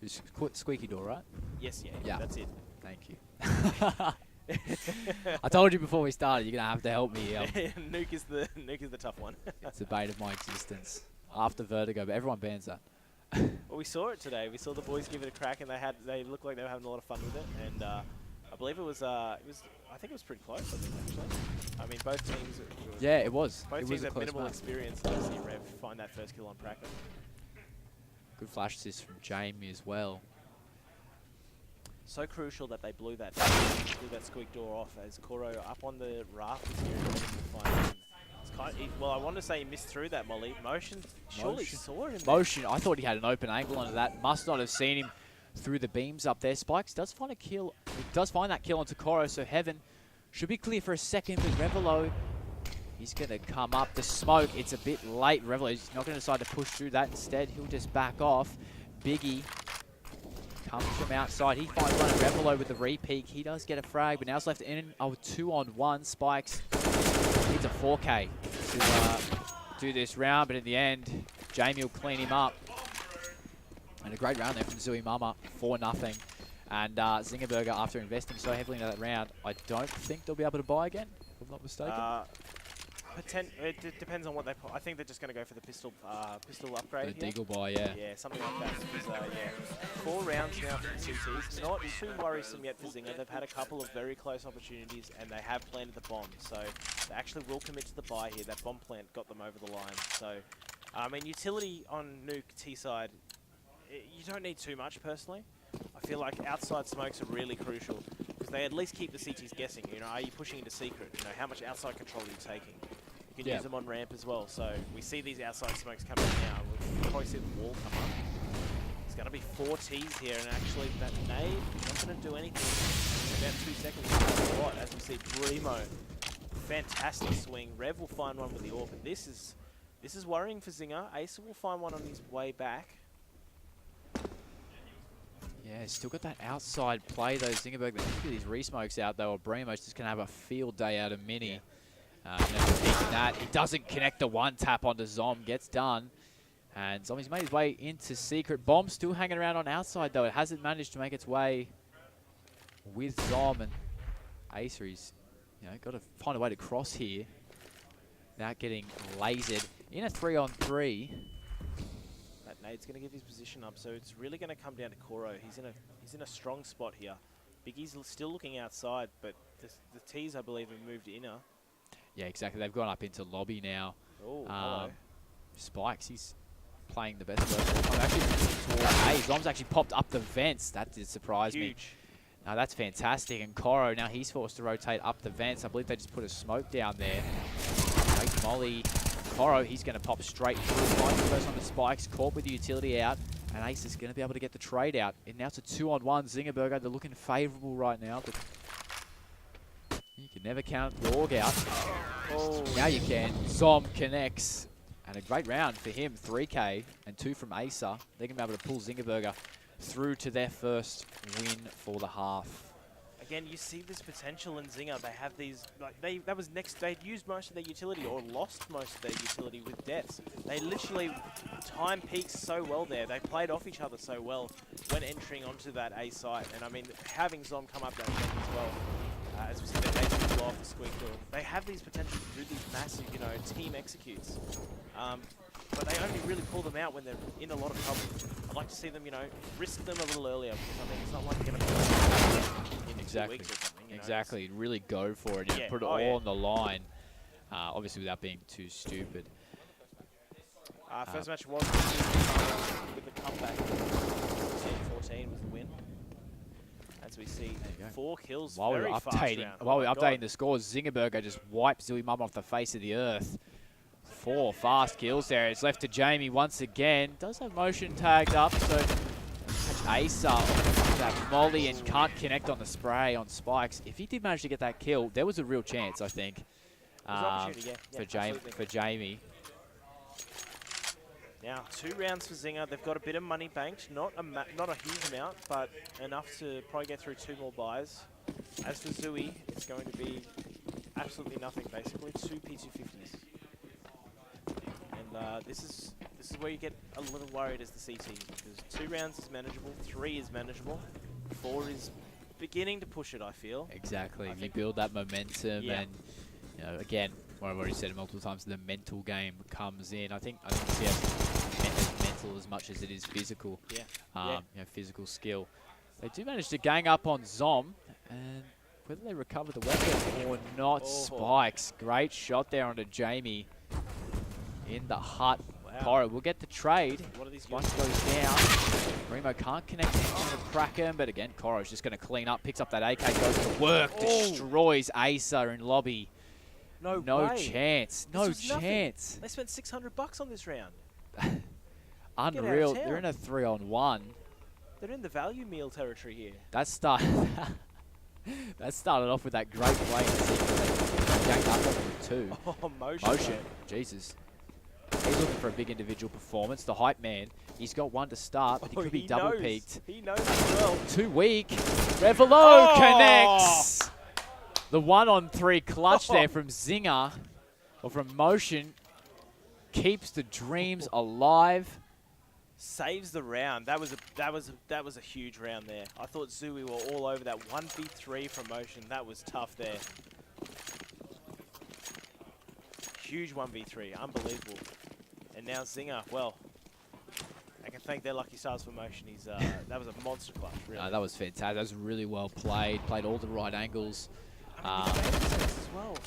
It's squeaky door, right? Yes, yeah, Yeah. that's it. Thank you. I told you before we started, you're going to have to help me. Nuke is the tough one. It's the bane of my existence. After Vertigo, but everyone bans that. Well, we saw it today. We saw the boys give it a crack, and they looked like they were having a lot of fun with it. And I believe I think it was pretty close. I think actually. I mean, both teams. Yeah, it was. Both It was teams a have close minimal match. experience. I see Rev find that first kill on Pracker. Good flash assist from Jamie as well. So crucial that they blew that squeak door off as Koro up on the rafters here. And it's kind of, well, I want to say he missed through that molly. Motion surely saw him. Motion. I thought he had an open angle onto that. Must not have seen him through the beams up there. Spikes does find a kill. He does find that kill onto Koro, so Heaven should be clear for a second, but Revelo, he's going to come up. The smoke, it's a bit late. Revelo, he's not going to decide to push through that. Instead, he'll just back off. Biggie comes from outside. He finds one at Revelo with the re-peek. He does get a frag, but now it's left in 2-on-1. Spikes needs a 4K to do this round, but in the end, Jamie will clean him up. And a great round there from ZOOWEEMAMA, 4-0. And Zingerberger, after investing so heavily into that round, I don't think they'll be able to buy again, if I'm not mistaken. It depends on what they put. I think they're just going to go for the pistol upgrade. The Deagle buy, yeah. Yeah, something like that. Because, yeah, 4 rounds now for the CTs. Not too worrisome yet for Zinger. They've had a couple of very close opportunities, and they have planted the bomb. So they actually will commit to the buy here. That bomb plant got them over the line. So, I mean, utility on Nuke T side, you don't need too much personally. I feel like outside smokes are really crucial because they at least keep the CTs guessing. Are you pushing into secret? How much outside control are you taking? You can use them on ramp as well. So we see these outside smokes coming now. We'll probably see the wall come up. It's going to be 4 Ts here, and actually that nade not going to do anything. In about 2 seconds, that's a lot, as we see Brimo. Fantastic swing. Rev will find one with the AWP. This is worrying for Zinger. Acer will find one on his way back. Yeah, still got that outside play though, Zingerberg. They get these re-smokes out though, or Brimo's just going to have a field day out of Mini. That. He doesn't connect the one tap onto Zom, gets done. And Zombie's made his way into secret. Bomb still hanging around on outside though. It hasn't managed to make its way with Zom, and Acer, he's got to find a way to cross here without getting lasered. In a 3-on-3. That nade's going to give his position up, so it's really going to come down to Koro. He's in a strong spot here. Biggie's still looking outside, but the T's, I believe, have moved inner. Yeah, exactly. They've gone up into lobby now. Oh, hello. Spikes, he's playing the best version. Hey, Zom's actually popped up the vents. That did surprise me. Now that's fantastic. And Koro, now he's forced to rotate up the vents. I believe they just put a smoke down there. Great molly. Koro, he's going to pop straight through. Finds the first on the Spikes. Caught with the utility out. And Ace is going to be able to get the trade out. And now it's a 2-on-1. Zingerberger, they're looking favourable right now. But you can never count the org out. Oh. Now you can. Zom connects. And a great round for him. 3K and 2 from Acer. They're going to be able to pull Zingerberger through to their first win for the half. Again, you see this potential in Zinger. They have these, like they'd used most of their utility or lost most of their utility with deaths. They literally time peaks so well there. They played off each other so well when entering onto that A site. And I mean, having Zom come up that deck as well, as we see the Ace blow off the squeak door. They have these potential to do these massive, you know, team executes. But they only really pull them out when they're in a lot of trouble. I'd like to see them, you know, risk them a little earlier, because I mean, it's not like they're going to in 2 weeks or something. You know, Exactly. Really go for it. Yeah. Put it all on the line. Obviously, without being too stupid. First match was with the comeback. 14-14 was the win. As we see, 4 kills. While we're very fast updating, round. while Oh we're my updating God. the scores, Zingerberger just wipes ZOOWEEMAMA off the face of the earth. 4 fast kills there. It's left to Jamie once again. Does have motion tagged up, so Ace up that molly and can't connect on the spray on spikes. If he did manage to get that kill, there was a real chance, I think, There's an opportunity, yeah, for Jamie. Now, 2 rounds for Zinger. They've got a bit of money banked, not a huge amount, but enough to probably get through 2 more buys. As for Zooey, it's going to be absolutely nothing, basically. 2 P250s. And this is where you get a little worried as the CT, because 2 rounds is manageable, 3 is manageable, 4 is beginning to push it, I feel. Exactly. You build that momentum, Yeah. and you know, again, what I've already said multiple times, the mental game comes in. I think CS mental as much as it is physical. Yeah. You know, physical skill. They do manage to gang up on Zom, and whether they recover the weapon or not, spikes. Great shot there onto Jamie in the hut. Coro will get the trade. What are these Spikes goes down. Remo can't connect on the Kraken, but again, Coro's just going to clean up, picks up that AK, goes to work, destroys Acer in lobby. No way. chance. No This was nothing. chance. They spent $600 on this round. Unreal. town. They're in a 3-on-1. They're in the value meal territory here. That started off with that great play in the sequence. Ganked up on him too. Oh, motion. Motion. Jesus. He's looking for a big individual performance. The hype man. He's got 1 to start, but he could be double peaked. He knows as well. Too weak. Revelo connects. The 1-on-3 clutch there from Zinger, or from Motion, keeps the dreams alive. Saves the round. That was a huge round there. I thought Zooey were all over that 1v3 from Motion. That was tough there. Huge 1v3, unbelievable. And now Zinger, well, I can thank their lucky stars for Motion. He's that was a monster clutch, really. That was fantastic. That was really well played. Played all the right angles. I mean, the game sense as well.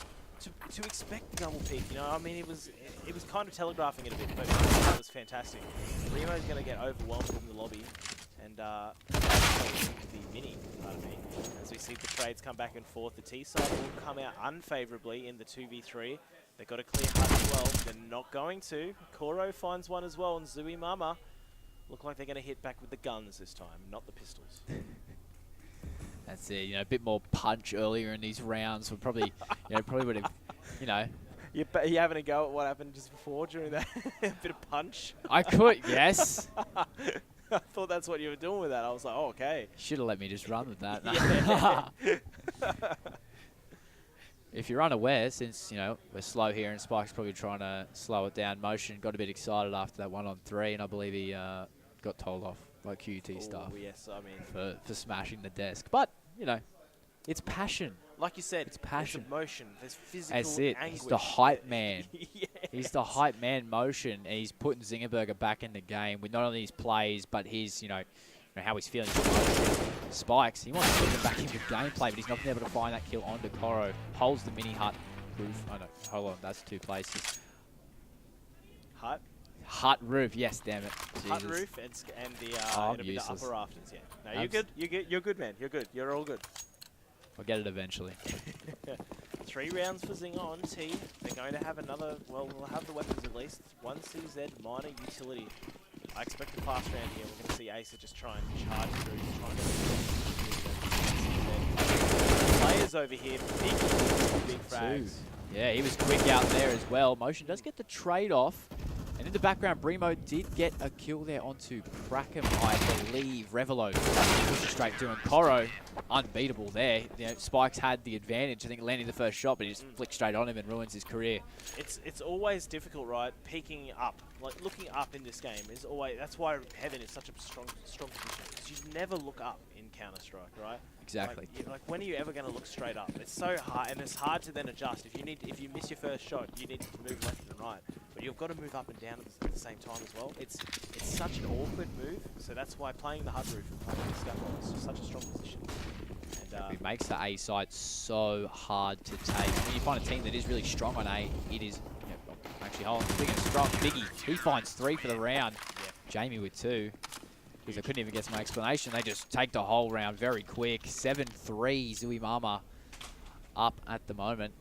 To expect the double peak, you know, I mean, it was kind of telegraphing it a bit, but that was fantastic. Remo's going to get overwhelmed in the lobby, and the mini, pardon me, as we see the trades come back and forth. The T side will come out unfavorably in the 2v3. They've got a clear hut as well. They're not going to. Coro finds one as well, and ZOOWEEMAMA look like they're going to hit back with the guns this time, not the pistols. That's it. You know, a bit more punch earlier in these rounds would probably, probably would have, you know. You having a go at what happened just before during that a bit of punch? I could, yes. I thought that's what you were doing with that. I was like, oh, okay. Should have let me just run with that. Yeah. If you're unaware, since, you know, we're slow here and Spike's probably trying to slow it down, Motion got a bit excited after that 1-on-3, and I believe he got told off by QT staff Yes, I mean, for smashing the desk. But, you know, it's passion. like you said, It's passion. There's emotion. There's physical That's it. anguish. He's the hype man. Yes. He's the hype man, Motion, and he's putting Zingerberger back in the game with not only his plays, but his, you know, how he's feeling. Spikes, he wants to put him back into gameplay, but he's not been able to find that kill onto Coro. Holds the mini hut roof. Oh no, hold on, that's 2 places. Hut? Hut roof, yes, damn it. Hut Jesus. roof and the, I'm it'll be the useless. upper rafters, yeah. No, you're good. You're good, man. You're good. You're all good. I'll get it eventually. 3 rounds for Zinger on T. They're going to have another, well, we'll have the weapons at least. 1 CZ minor utility. I expect a fast round here. We're going to see Acer just try and charge through, trying to players over here, big frags. Yeah, he was quick out there as well. Motion does get the trade off. And in the background, Brimo did get a kill there onto Crackham, I believe. Revelo pushed straight through, and Coro, unbeatable there. You know, Spikes had the advantage, I think, landing the first shot, but he just flicked straight on him and ruins his career. It's always difficult, right? Peeking up, like looking up in this game is always. That's why Heaven is such a strong position, because you never look up in Counter-Strike, right? Exactly. Like when are you ever going to look straight up? It's so hard, and it's hard to then adjust. If you miss your first shot, you need to move left and right, but you've got to move up and down at the same time as well. It's such an awkward move, so that's why playing the HUD roof and playing the scaffold is just such a strong position. And It makes the A side so hard to take. When you find a team that is really strong on A, it is, you know, actually, hold on, speaking of strong, Biggie, he finds 3 for the round. Yeah. Jamie with 2. Because I couldn't even get my explanation. They just take the whole round very quick. 7-3, ZOOWEEMAMA up at the moment.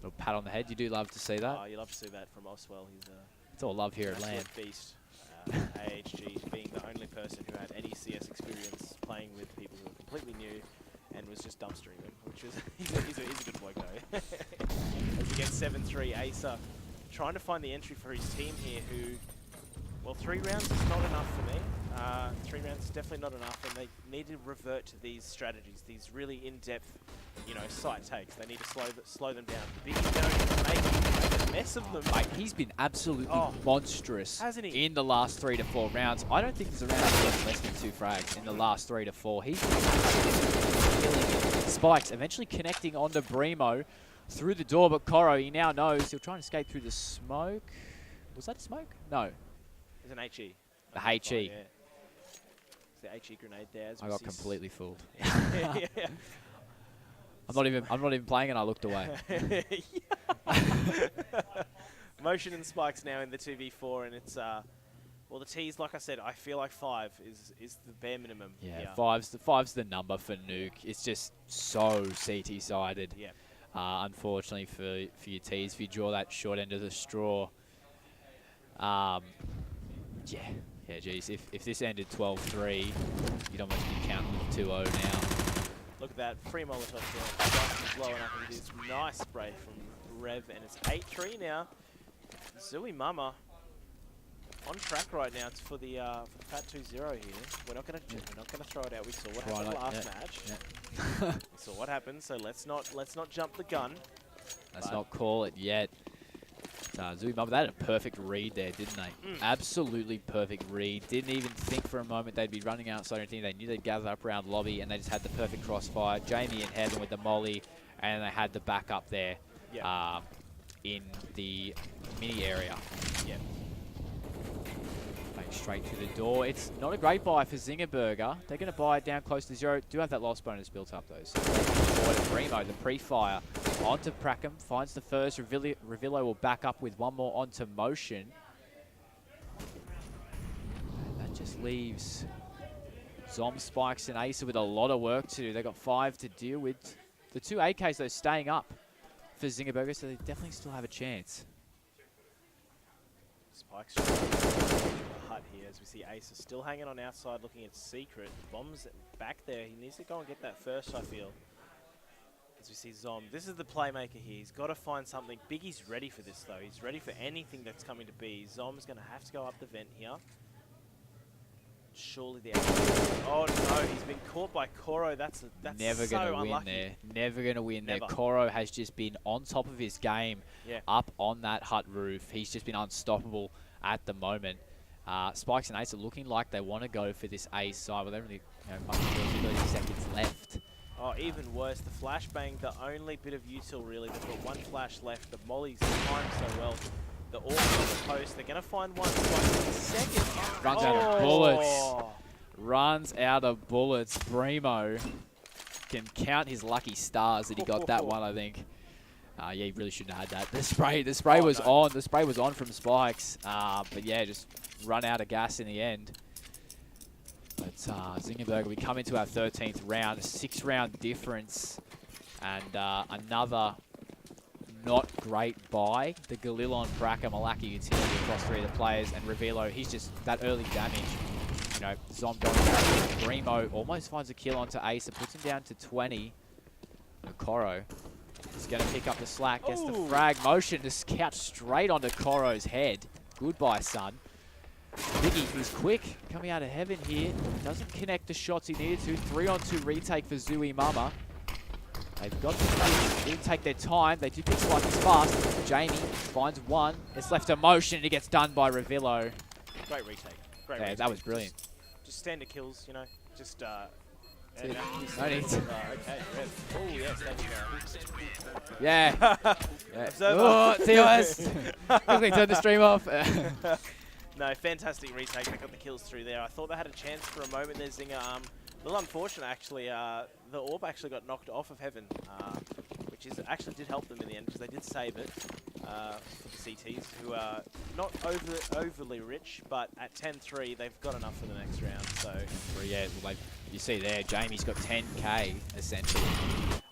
Little pat on the head. You do love to see that. Oh, you love to see that from Oswell. He's It's all love here an at LAN. absolute beast. AHG being the only person who had any CS experience playing with people who were completely new and was just dumpstering them, which is he's a good bloke though. As he gets 7-3, Acer trying to find the entry for his team here, who, well, 3 rounds is not enough for me. 3 rounds is definitely not enough, and they need to revert to these strategies, these really in-depth, you know, site takes. They need to slow them down. The Biggie's going to make a mess of them. Mate, he's been absolutely monstrous Hasn't he? in the last 3 to 4 rounds. I don't think there's a round that gets less than 2 frags in the last 3 to 4. He's been killing it. Spikes eventually connecting onto Brimo through the door, but Coro, he now knows he'll try and escape through the smoke. Was that smoke? No. There's an HE. The HE. Yeah. It's the HE grenade there. As I we got see completely fooled. Yeah. I'm not even playing, and I looked away. Motion and Spikes now in the 2v4, and it's well, the T's, like I said, I feel like 5 is the bare minimum. Yeah, five's the number for Nuke. It's just so CT sided. Yeah. Unfortunately for your T's, if you draw that short end of the straw. Yeah, geez. If this ended 12-3, you'd almost be counting 2-0 now. Look at that, free Molotov there. Spikes is blowing up into this nice spray from Rev, and it's 8-3 now. ZOOWEEMAMA on track right now for the Fat 2-0 here. We're not gonna throw it out. We saw what happened last match. Yeah. We saw what happened, so let's not jump the gun. Let's not call it yet. ZOOWEEMAMA, they had a perfect read there, didn't they? Absolutely perfect read. Didn't even think for a moment they'd be running outside or anything. They knew they'd gather up around lobby, and they just had the perfect crossfire. Jamie and Heaven with the molly, and they had the backup there in the mini area. Yeah. Going straight through the door. It's not a great buy for Zingerberger. They're going to buy it down close to 0. Do have that loss bonus built up, though. So forward to Primo, the pre-fire onto Prackham. Finds the first. Revillo will back up with one more onto Motion. And that just leaves Zom, Spikes, and Acer with a lot of work to do. They've got 5 to deal with. The 2 AKs, though, staying up for Zingerberger, so they definitely still have a chance. Spikes the hut here as we see Acer still hanging on outside looking at Secret. Bomb's back there. He needs to go and get that first, I feel. As we see Zom. This is the playmaker here. He's got to find something. Biggie's ready for this, though. He's ready for anything that's coming to be. Zom's going to have to go up the vent here. Surely the oh no, he's been caught by Coro. That's never so going to win unlucky. there. Never going to win Never. there. Coro has just been on top of his game up on that hut roof. He's just been unstoppable at the moment. Spikes and Ace are looking like they want to go for this A side, but they really much 30 seconds left. Oh, even worse, the flashbang, the only bit of util really. They've got 1 flash left. The molly's timed so well. The orb on the post, they're going to find one. Second. Runs out of bullets. Runs out of bullets. Brimo can count his lucky stars that he got that one, I think. Yeah, he really shouldn't have had that. The spray was on. The spray was on from Spikes. But yeah, just run out of gas in the end. But Zingerberger, we come into our 13th round, a 6-round difference, and another not great buy. The Galil on Praka, Malaki utility across 3 of the players, and Revilo, he's just that early damage. You know, Zom going down. Brimo almost finds a kill onto Ace. It puts him down to 20. Okoro is going to pick up the slack, gets the frag. Motion to scout straight onto Koro's head. Goodbye, son. Biggie, who's quick, coming out of heaven here. Doesn't connect the shots he needed to. 3-on-2 retake for ZOOWEEMAMA. They've got to take their time. They do pick spikes fast. Jamie finds one. It's left to Motion, and he gets done by Revilo. Great retake. Great Yeah, retake. that was brilliant. Just standard kills, you know. Just, No need. okay. Oh, yes, thank you. Yeah. Observer. Oh, TOS. Quickly turn the stream off. No, fantastic retake. They got the kills through there. I thought they had a chance for a moment there, Zinger. A little unfortunate, actually. The orb actually got knocked off of heaven, which actually did help them in the end because they did save it for the CTs, who are not overly rich, but at 10-3, they've got enough for the next round. So Yeah, like you see there, Jamie's got 10k essentially.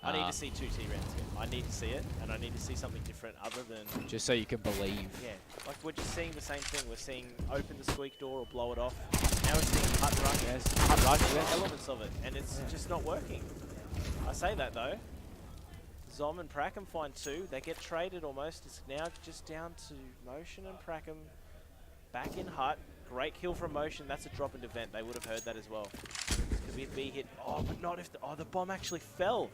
I need to see 2 T rounds here. I need to see it, and I need to see something different other than... Just so you can believe. Yeah, like we're just seeing the same thing. We're seeing open the squeak door or blow it off. Now we're seeing hut rush. Yes, hut rush, There's yes. elements of it, and it's just not working. I say that though. Zom and Prackham find 2. They get traded almost. It's now just down to Motion and Prackham back in hut. Great kill from Motion. That's a drop into vent. They would have heard that as well. Could be a B hit. Oh, but not if the bomb actually fell.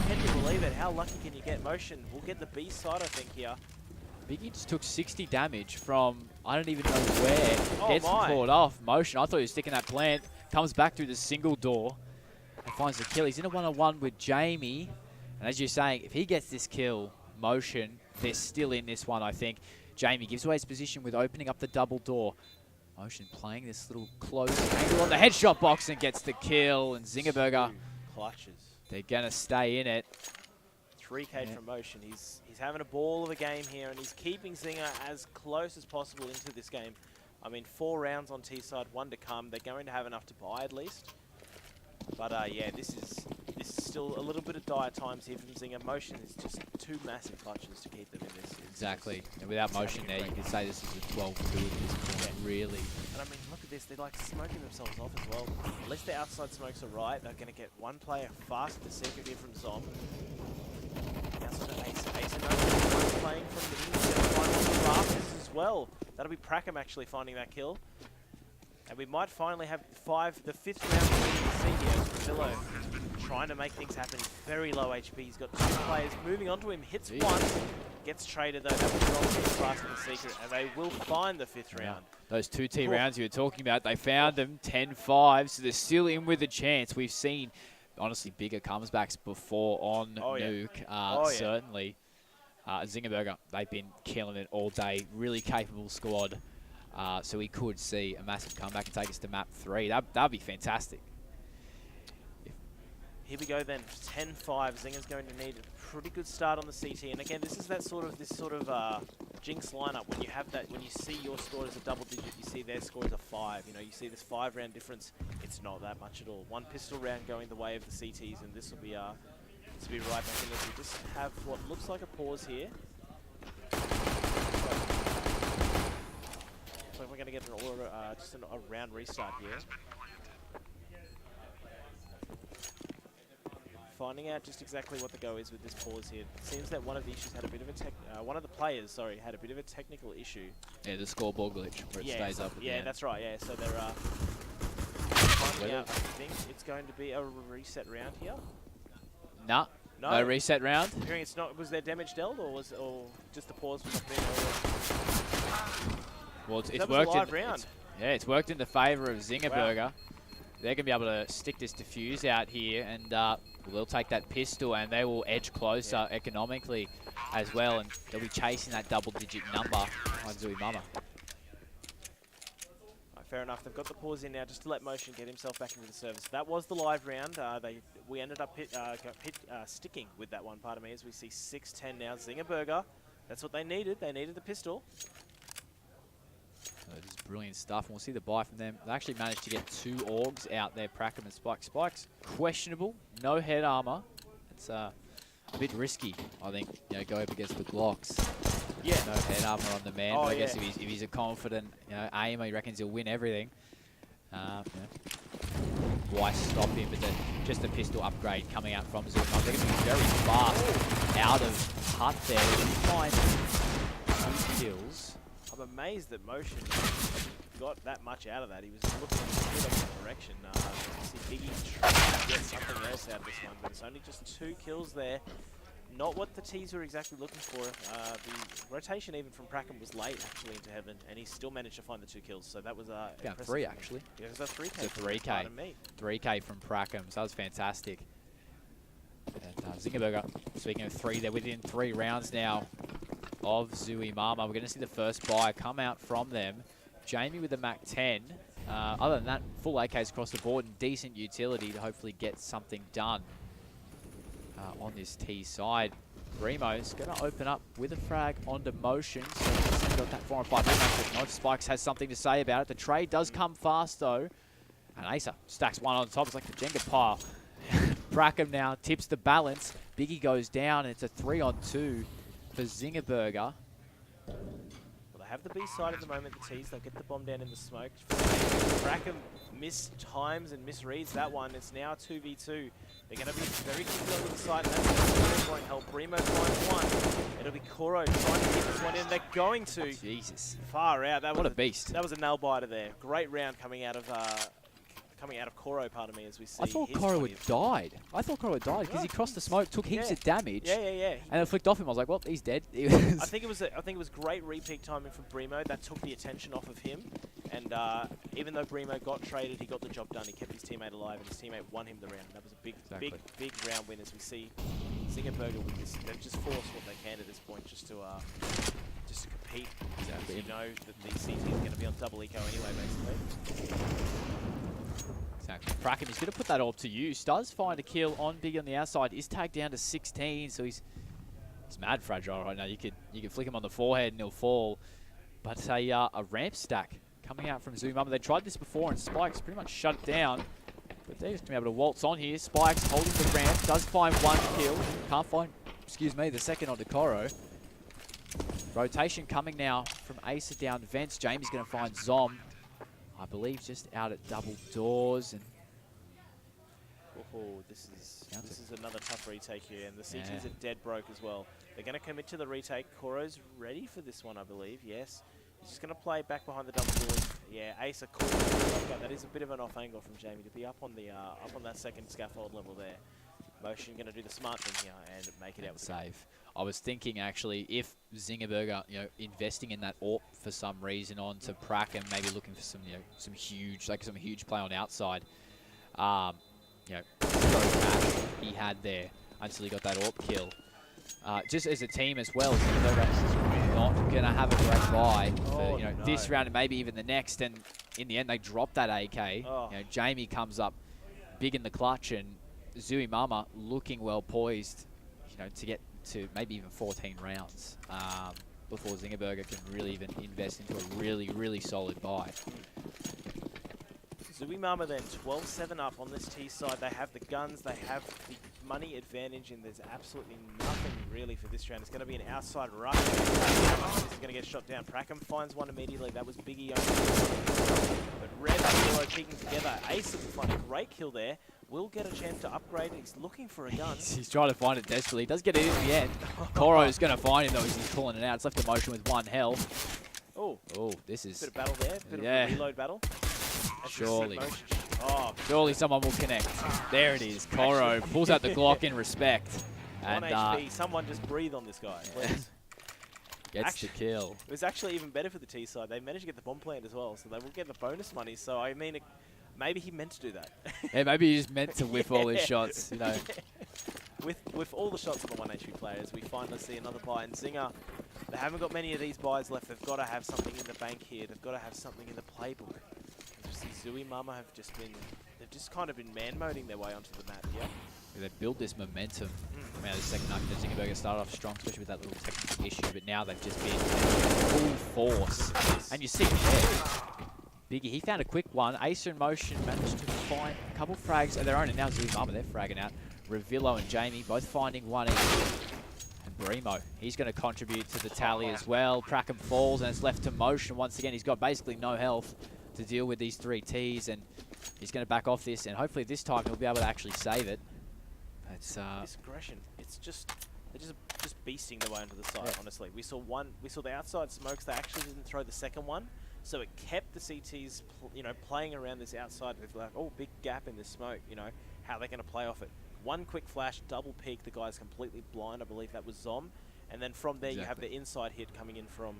Can you believe it? How lucky can you get? Motion. We'll get the B side, I think, here. Biggie just took 60 damage from, I don't even know where. Oh Gets my. clawed off. Motion, I thought he was sticking that plant. Comes back through the single door and finds the kill. He's in a one-on-one with Jamie. And as you're saying, if he gets this kill, Motion, they're still in this one, I think. Jamie gives away his position with opening up the double door. Motion playing this little close angle on the headshot box and gets the kill. And Zingerberger, Clutches. they're going to stay in it. 3K from Motion. He's having a ball of a game here, and he's keeping Zinger as close as possible into this game. I mean, 4 rounds on T side, 1 to come. They're going to have enough to buy at least. But yeah, this is still a little bit of dire times here from Zinger. Motion is just 2 massive clutches to keep them in this. Exactly. And without Motion there, you could say this is a 12-2 at this point, really. And I mean, look at this. They're like smoking themselves off as well. Unless the outside smokes are right, they're going to get 1 player fast to secret here from Zom. Outside of Ace. Ace and One's playing from the in. He's going to find one of the rafters as well. That'll be Prackham actually finding that kill. And we might finally have the 5th round of the here. Villo trying to make things happen. He's very low HP. He's got 2 players moving onto him. Hits one. Gets traded though. That was wrong. He's fast in the secret. And they will find the 5th round. Those 2 T rounds you were talking about, they found them 10-5. So they're still in with a chance. We've seen, honestly, bigger comebacks before on Nuke. Certainly. Zingerberger, they've been killing it all day. Really capable squad. So we could see a massive comeback and take us to map 3. That'd be fantastic. Here we go then, 10-5. Zinger's going to need a pretty good start on the CT. And again, this is this sort of jinx lineup when you have that, when you see your score as a double digit, you see their score as a 5. You know, you see this 5 round difference. It's not that much at all. 1 pistol round going the way of the CTs, and this will be right back in as we just have what looks like a pause here. So we're going to get an order, just a round restart here. Finding out just exactly what the go is with this pause here. It seems that one of the issues had a bit of a one of the players, had a bit of a technical issue. Yeah, the scoreboard glitch where it stays up. Yeah, that's right. Yeah, so they're finding out. I think it's going to be a reset round here. Nah, no reset round. I'm hearing it's not. Was there damage dealt, or just the pause was not being? Well, it's that worked. Was a live round. It's worked in the favour of Zingerberger. Wow. They're going to be able to stick this defuse out here, and they'll take that pistol, and they will edge closer economically as well, and they'll be chasing that double-digit number on ZOOWEEMAMA. Fair enough. They've got the pause in now just to let Motion get himself back into the service. That was the live round. We ended up sticking with that one, pardon me, as we see 6-10 now. Zingerberger, that's what they needed. They needed the pistol. So this is brilliant stuff, and we'll see the buy from them. They actually managed to get 2 orgs out there, Prackham and Spike. Spike's questionable, no head armor. It's a bit risky, I think, you know, go up against the Glocks. Yeah. No head armor on the man, Oh, but I guess yeah. if he's a confident, you know, aimer, he reckons he'll win everything. Yeah. Why stop him? But just a pistol upgrade coming out from ZOOWEEMAMA. They're going to be very fast out of hut there. Find 2 kills. I'm amazed that Motion got that much out of that. He was looking in a bit of a direction. See Biggie trying to get something else out of this one, but it's only just 2 kills there. Not what the T's were exactly looking for. The rotation even from Prackham was late actually into heaven, and he still managed to find the 2 kills. So that was Yeah, impressive. 3 actually. Yeah, it was a 3K. It's a 3K. Pardon me. 3K from Prackham, so that was fantastic. And Zingerberger, speaking of 3, they're within 3 rounds now of ZOOWEEMAMA. We're going to see the first buy come out from them. Jamie with the MAC-10. Other than that, full AKs across the board and decent utility to hopefully get something done on this T side. Bremo's going to open up with a frag onto Motion. So he's got that 4 on 5 match. Not Spikes has something to say about it. The trade does come fast though. And Asa stacks one on top. It's like the Jenga pile. Prackham now tips the balance. Biggie goes down and it's a 3 on 2 for Zingerberger. Well, they have the B side at the moment, the T's. They'll get the bomb down in the smoke. Prackham mistimes and misreads that one. It's now 2v2. They're going to be very quickly on the side. That's won't help. Bremo finds one. It'll be Koro trying to get this one in. They're going to. Jesus. Far out. That What was a beast. That was a nail biter there. Great round coming out of Koro, pardon me, as we see. I thought his Koro 20th. had died. I thought Koro had died because he crossed the smoke, took heaps Yeah. of damage, Yeah. and it flicked off him. I was like, well, he's dead. I think it was great repeat timing from Bremo. That took the attention off of him. And even though Bremo got traded, he got the job done. He kept his teammate alive, and his teammate won him the round. That was a big round win, as we see Zingerberger with this. They've just forced what they can at this point, just to compete. Exactly. You know that the CT is going to be on double eco anyway, basically. Exactly. Prackham is going to put that all to use. Does find a kill on Biggie on the outside. Is tagged down to 16, so he's mad fragile right now. You could flick him on the forehead and he'll fall. But a ramp stack coming out from ZOOWEEMAMA. They tried this before and Spikes pretty much shut it down. But they're just going to be able to waltz on here. Spikes holding the ramp. Does find 1 kill. Can't find, the second onto Koro. Rotation coming now from Asa down vents. Jamie's going to find Zom. I believe just out at double doors. And Oh, this is another tough retake here, and the CTs are dead broke as well. They're going to commit to the retake. Koro's ready for this one, I believe. Yes, he's just going to play back behind the double doors. Yeah, Asa caught. That is a bit of an off angle from Jamie to be up on that second scaffold level there. Motion going to do the smart thing here and make it out with save. I was thinking actually if Zingerberger, investing in that AWP for some reason onto Prackham, maybe looking for some some huge play on outside. He had there until he got that AWP kill. Just as a team as well, Zingerberger not going to have a great buy for this round and maybe even the next. And in the end, they drop that AK. Jamie comes up big in the clutch, and ZOOWEEMAMA looking well poised, to get to maybe even 14 rounds before Zingerberger can really even invest into a really, really solid buy. ZOOWEEMAMA then 12-7 up on this T side. They have the guns, they have the money advantage, and there's absolutely nothing really for this round. It's going to be an outside rush. This is going to get shot down. Prackham finds one immediately. That was Biggie. But Red and Zero peeking together. Ace will find a great kill there. Will get a chance to upgrade. He's looking for a gun. He's trying to find it desperately. He does get it in the end. Koro is going to find him though as he's pulling it out. It's left the Motion with 1 health. Oh, this is... Bit of battle there. Bit of a reload battle. Surely. Surely someone will connect. There it is. Koro pulls out the Glock in respect. 1 HP. Someone just breathe on this guy, please. Gets the kill. It was actually even better for the T side. They managed to get the bomb plant as well, so they will get the bonus money. So, I mean, maybe he meant to do that. Yeah, maybe he just meant to whiff all his shots, With all the shots of the 1 HP players, we finally see another buy. And Zinger, they haven't got many of these buys left. They've got to have something in the bank here. They've got to have something in the playbook. ZOOWEEMAMA have they've just kind of been man-moding their way onto the map, yeah? They've built this momentum. I mean, the second half, Zingerberger started off strong, especially with that little technical issue, but now they've just been full force. And you see there, Biggie, he found a quick one. Asa in Motion managed to find a couple frags of their own, and now ZOOWEEMAMA, they're fragging out. Revillo and Jamie both finding one each. And Brimo, he's going to contribute to the tally as well. Prackham falls and it's left to motion once again. He's got basically no health to deal with these 3 Ts, and he's going to back off this, and hopefully this time he'll be able to actually save it. It's This aggression, it's they're just beasting their way onto the side. Honestly, we saw the outside smokes. They actually didn't throw the second one, so it kept the CTs, playing around this outside with like, oh, big gap in this smoke. How they're going to play off it. One quick flash, double peek. The guy's completely blind. I believe that was Zom, and then from there you have the inside hit coming in from.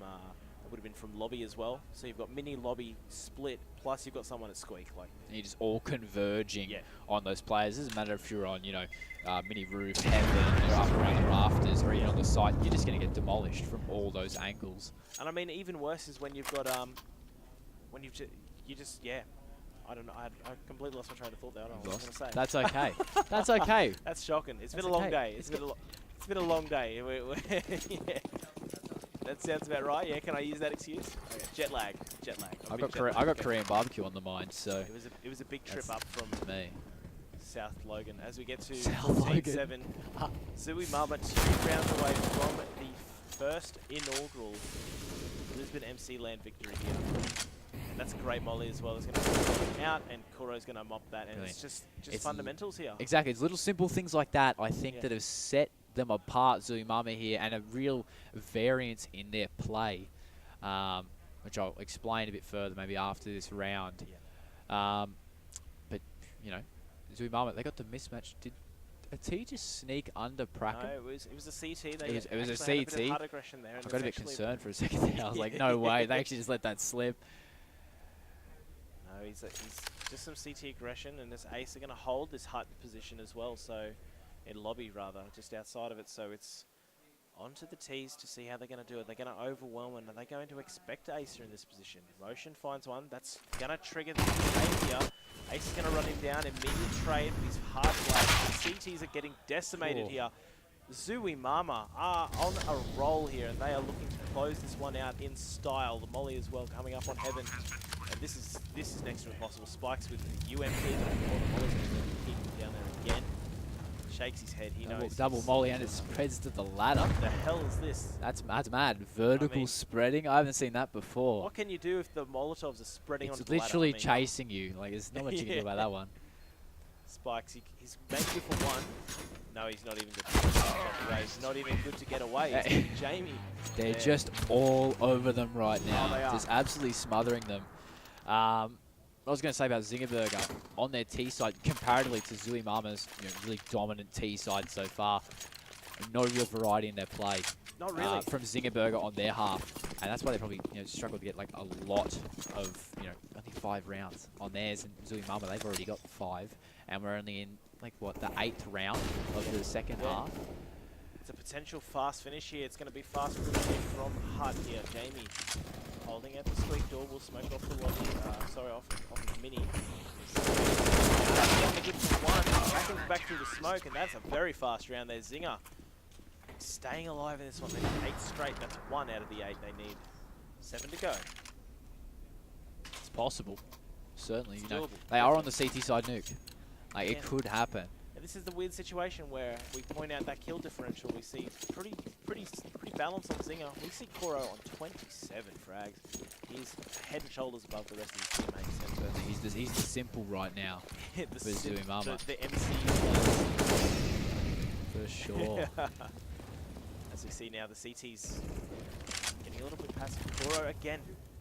It would have been from lobby as well. So you've got mini lobby split, plus you've got someone at squeak. You're just all converging on those players. It doesn't matter if you're on, mini roof, heaven, or up around the rafters, or even on the site. You're just going to get demolished from all those angles. And I mean, even worse is when you've got I don't know. I completely lost my train of thought there. I don't know what I was going to say. That's okay. That's okay. That's shocking. It's been a long day. It's been a long day. Yeah. That sounds about right. Yeah, can I use that excuse? Okay. Jet lag. I got Korean barbecue on the mind, so it was a big trip up from me. South Logan as we get to South 14-7. ZOOWEEMAMA 2 rounds away from the first inaugural Brisbane MC LAN victory here. And that's a great molly as well. It's going to come out, and Kuro's going to mop that, and it's just fundamentals here. Exactly, it's little simple things like that, I think, that have set them apart, ZOOWEEMAMA here, and a real variance in their play, which I'll explain a bit further maybe after this round. But ZOOWEEMAMA, they got the mismatch. Did a T just sneak under Prackham? No, it was a CT. It was a CT. Had a bit of hard aggression there, I got a bit concerned for a second there. I was like, no way, they actually just let that slip. No, he's just some CT aggression, and this Ace are going to hold this hut position as well. So. In lobby, rather, just outside of it. So it's onto the Ts to see how they're going to do it. They're going to overwhelm, and are they going to expect Acer in this position? Motion finds one. That's going to trigger the trade here. Ace is going to run him down. Immediate trade with his hard blast. The CTs are getting decimated here. ZOOWEEMAMA are on a roll here, and they are looking to close this one out in style. The molly as well coming up on heaven. And this is next to impossible. Spikes with the UMP. The molly's going to keep him down there again. Shakes his head. He knows. Double molly, and it spreads to the ladder. What the hell is this? That's mad. Vertical spreading. I haven't seen that before. What can you do if the Molotovs are spreading onto the ladder? It's literally chasing you. Like, there's not much you can do about that one. Spikes. He's making good for one. No, he's not even good to get away. He's not even good to get away. It's Jamie. They're just all over them right now. Oh, they are. Just absolutely smothering them. I was going to say about Zingerberger on their T side, comparatively to ZOOWEEMAMA's really dominant T side so far. No real variety in their play. Not really. From Zingerberger on their half, and that's why they probably struggled to get like a lot of only 5 rounds on theirs. And ZOOWEEMAMA, they've already got 5, and we're only in like what, the 8th round of the second half. It's a potential fast finish here. It's going to be fast finish from Hut here. Jamie holding at the squeak door. Will smoke off the lobby. Off the mini. Getting a good one. Backing back through the smoke, and that's a very fast round there. Zinger staying alive in this one. They need 8 straight. That's 1 out of the 8 they need. 7 to go. It's possible. Certainly. It's doable. They are on the CT side nuke. Like, it could happen. This is the weird situation where we point out that kill differential. We see pretty balanced on Zinger. We see Koro on 27 frags. He's head and shoulders above the rest of his teammates. He's the simple right now. The ZOOWEEMAMA. The MC. For sure. As we see now, the CT's getting a little bit passive. Koro again.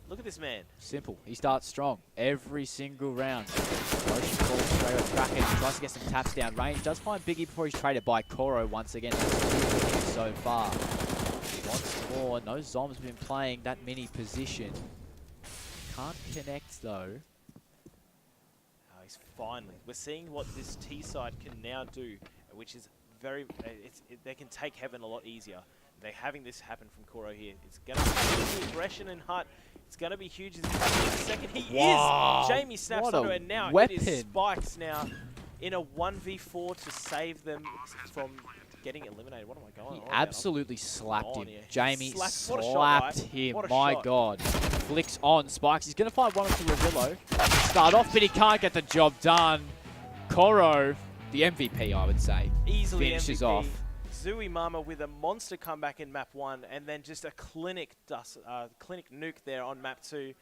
Look at this man. Simple. He starts strong every single round. Motion ball straight up Kraken. Tries to get some taps down range. Does find Biggie before he's traded by Koro once again. So far. Once more. No Zom's been playing that mini position. Can't connect though. He's finally. We're seeing what this T side can now do, which is very. They can take heaven a lot easier. They're having this happen from Koro here. It's going to be aggression and Hut. It's going to be huge. In the second he is. Jamie snaps onto it, and now it is Spikes now in a 1v4 to save them from getting eliminated. What am I going on? He absolutely slapped him. Yeah. Jamie Slapped slapped him. My God. Flicks on Spikes. He's going to find one onto Revillo. Start off, but he can't get the job done. Koro the MVP, I would say. Easily Finishes MVP. off. ZOOWEEMAMA with a monster comeback in map 1, and then just a clinic nuke there on map 2.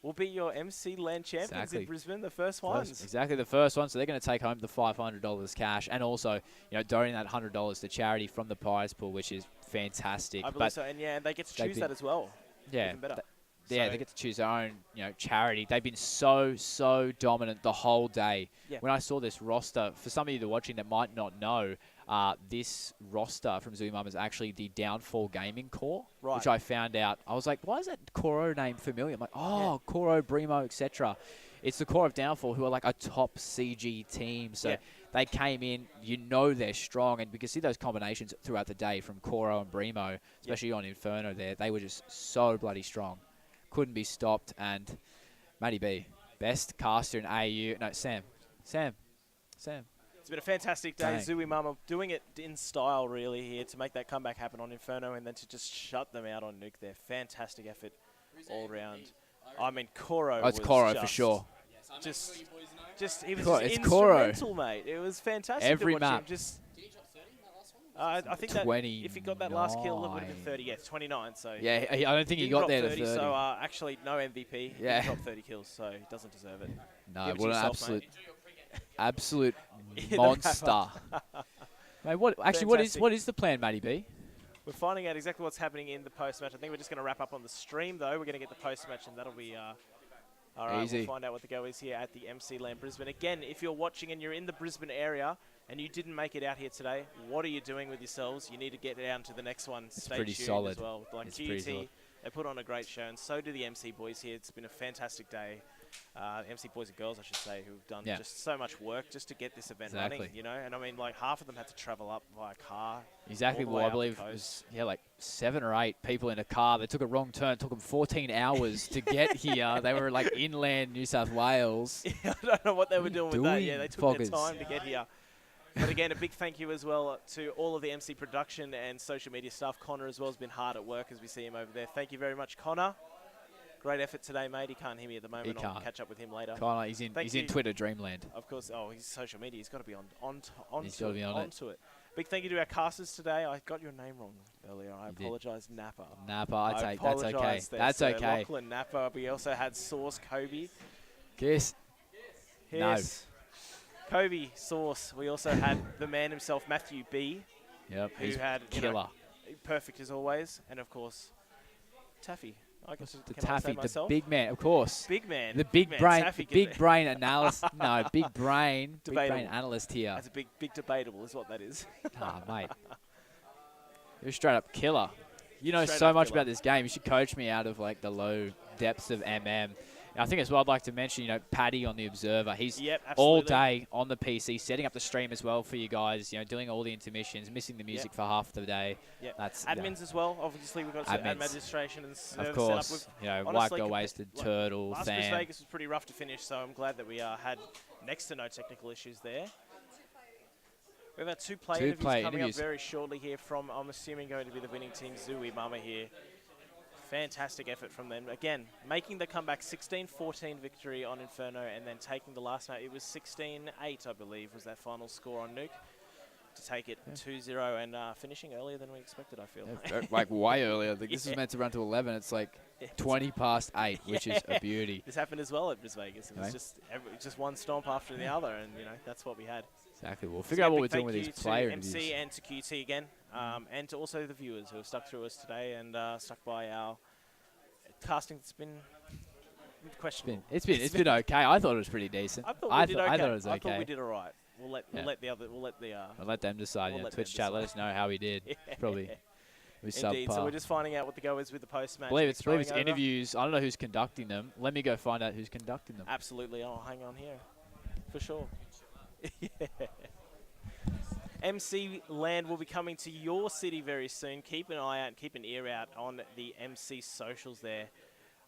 Will be your MC LAN champions in Brisbane, the first ones. Exactly, the first one. So they're going to take home the $500 cash, and also, donating that $100 to charity from the prize pool, which is fantastic. I believe so, and yeah, they get to choose that as well. Yeah, even better. Yeah, they get to choose their own, charity. They've been so dominant the whole day. Yeah. When I saw this roster, for some of you that are watching that might not know, this roster from ZOOWEEMAMA is actually the Downfall Gaming core, which I found out. I was like, why is that Coro name familiar? I'm like, oh, Coro, Brimo, etc. It's the core of Downfall, who are like a top CG team. So they came in, they're strong, and we can see those combinations throughout the day from Coro and Brimo, especially on Inferno there. They were just so bloody strong. Couldn't be stopped, and Matty B, best caster in AU. No, Sam. It's been a fantastic day. ZOOWEEMAMA doing it in style, really, here to make that comeback happen on Inferno and then to just shut them out on Nuke there. Fantastic effort all round. I mean, Coro was Coro for sure. He was instrumental, mate. It was fantastic Every to watch map. him. I think that if he got that last kill, it would have been 30. Yeah, 29. So yeah, I don't think he got there to 30. So actually, no MVP. Yeah, he dropped 30 kills, so he doesn't deserve it. No, what an absolute monster. Mate, what is the plan, Matty B? We're finding out exactly what's happening in the post match. I think we're just going to wrap up on the stream, though. We're going to get the post match, and that'll be. All right, easy. We'll find out what the go is here at the MC LAN Brisbane. Again, if you're watching and you're in the Brisbane area and you didn't make it out here today, what are you doing with yourselves? You need to get down to the next one. It's Stay pretty tuned solid. as well. Like GT, they put on a great show, and so do the MC boys here. It's been a fantastic day. MC boys and girls, I should say, who've done just so much work just to get this event running, And I mean, like, half of them had to travel up via car. Exactly. Well, I believe it was, like 7 or 8 people in a car. They took a wrong turn. It took them 14 hours to get here. They were, like, inland New South Wales. I don't know what they were doing with that. Yeah, they took their time to get here. But again, a big thank you as well to all of the MC production and social media staff. Connor as well has been hard at work as we see him over there. Thank you very much, Connor. Great effort today, mate. He can't hear me at the moment. I'll catch up with him later. Connor, he's in Twitter dreamland. Of course. Oh, he's social media. He's got to be onto it. Big thank you to our casters today. I got your name wrong earlier. I apologise, Napa. That's okay. That's okay. Lachlan Napa. We also had Sauce Kobe. Kiss. No. Kobe, Sauce. We also had the man himself, Matthew B. Yep. Who had killer. Perfect as always, and of course, Taffy. The Taffy, the big man, of course. Big man. The big brain, big brain analyst. No, big brain analyst here. That's a big debatable, is what that is. Mate, you're straight up killer. You know so much about this game. You should coach me out of like the low depths of MM. And I think as well, I'd like to mention, Paddy on the Observer. He's all day on the PC, setting up the stream as well for you guys. Doing all the intermissions, missing the music for half the day. That's admins as well. Obviously, we've got some administration and of course. White Girl Wasted, Turtle, last Sam. Las Vegas was pretty rough to finish, so I'm glad that we had next to no technical issues there. We have our two play interviews coming up very shortly here from, I'm assuming, going to be the winning team, ZOOWEEMAMA here. Fantastic effort from them. Again, making the comeback 16-14 victory on Inferno and then taking the last night. It was 16-8, I believe, was that final score on Nuke to take it 2-0 and finishing earlier than we expected, I feel. Like way earlier. This is meant to run to 11. It's like 20 past 8, which is a beauty. This happened as well at Brisbane Vegas. It was just one stomp after the other, and that's what we had. Exactly. We'll figure out what we're doing with these player interviews. MC and to QT again, and to also the viewers who have stuck through us today and stuck by our casting. It's been questionable. It's been okay. I thought it was pretty decent. I thought we did okay. I thought it was okay. I thought we did all right. We'll let them decide. Twitch chat. Let us know how we did. Probably. Indeed. So we're just finding out what the go is with the post match. I believe it's interviews. I don't know who's conducting them. Let me go find out who's conducting them. Absolutely. I'll hang on here for sure. MC LAN will be coming to your city very soon. Keep an eye out and keep an ear out on the MC socials there.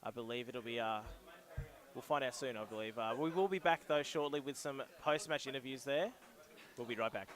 I believe it'll be, we'll find out soon, I believe. We will be back, though, shortly with some post-match interviews there. We'll be right back.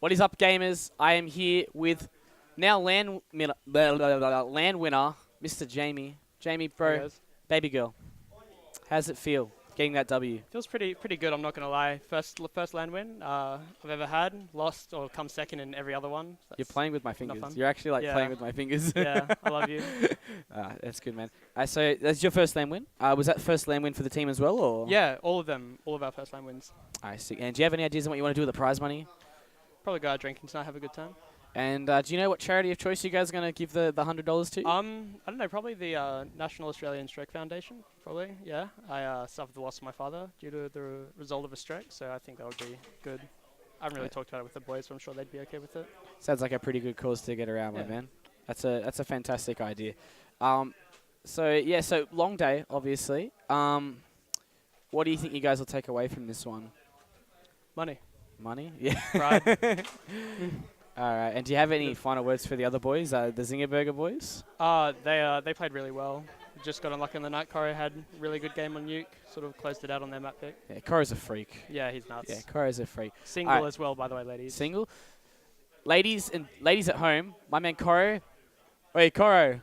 What is up, gamers? I am here with now LAN winner, Mr. Jamie. Jamie, bro, Hey guys. baby girl. How's it feel getting that W? Feels pretty good. I'm not gonna lie. First LAN win I've ever had. Lost or come second in every other one. You're playing with my fingers. fun. You're actually like Yeah. playing with my fingers. Yeah, I love you. That's good, man. So that's your first LAN win. Was that first LAN win for the team as well, or? Yeah, all of them. All of our first LAN wins. I see. And do you have any ideas on what you want to do with the prize money? Probably go out drinking tonight, have a good time. And do you know what charity of choice you guys are going to give the $100 to? I don't know. Probably the National Australian Stroke Foundation. Probably. Yeah. I suffered the loss of my father due to the result of a stroke, so I think that would be good. I haven't really talked about it with the boys, so I'm sure they'd be okay with it. Sounds like a pretty good cause to get around, my Yeah. man. That's a fantastic idea. So long day, obviously. What do you think you guys will take away from this one? Money. Money? Yeah. Pride. All right. And do you have any final words for the other boys, the Zinger Burger boys? They played really well. Just got unlucky on the night. Corey had a really good game on Nuke. Sort of closed it out on their map pick. Yeah, Coro's a freak. Yeah, he's nuts. Yeah, Coro's a freak. Single Alright. as well, by the way, ladies. Single? Ladies at home, my man Coro. Wait, Coro.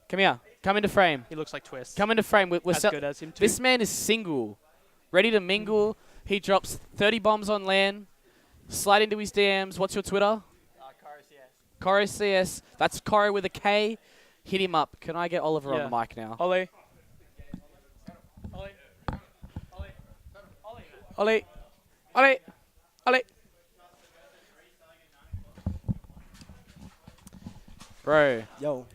Come here. Come into frame. He looks like Twist. Come into frame. We're as good as him too. This man is single. Ready to mingle. He drops 30 bombs on LAN. Slide into his DMs. What's your Twitter? Coro CS. That's Coro with a K. Hit him up. Can I get Oliver on the mic now? Ollie. Ollie. Ollie. Ollie. Bro, Yo.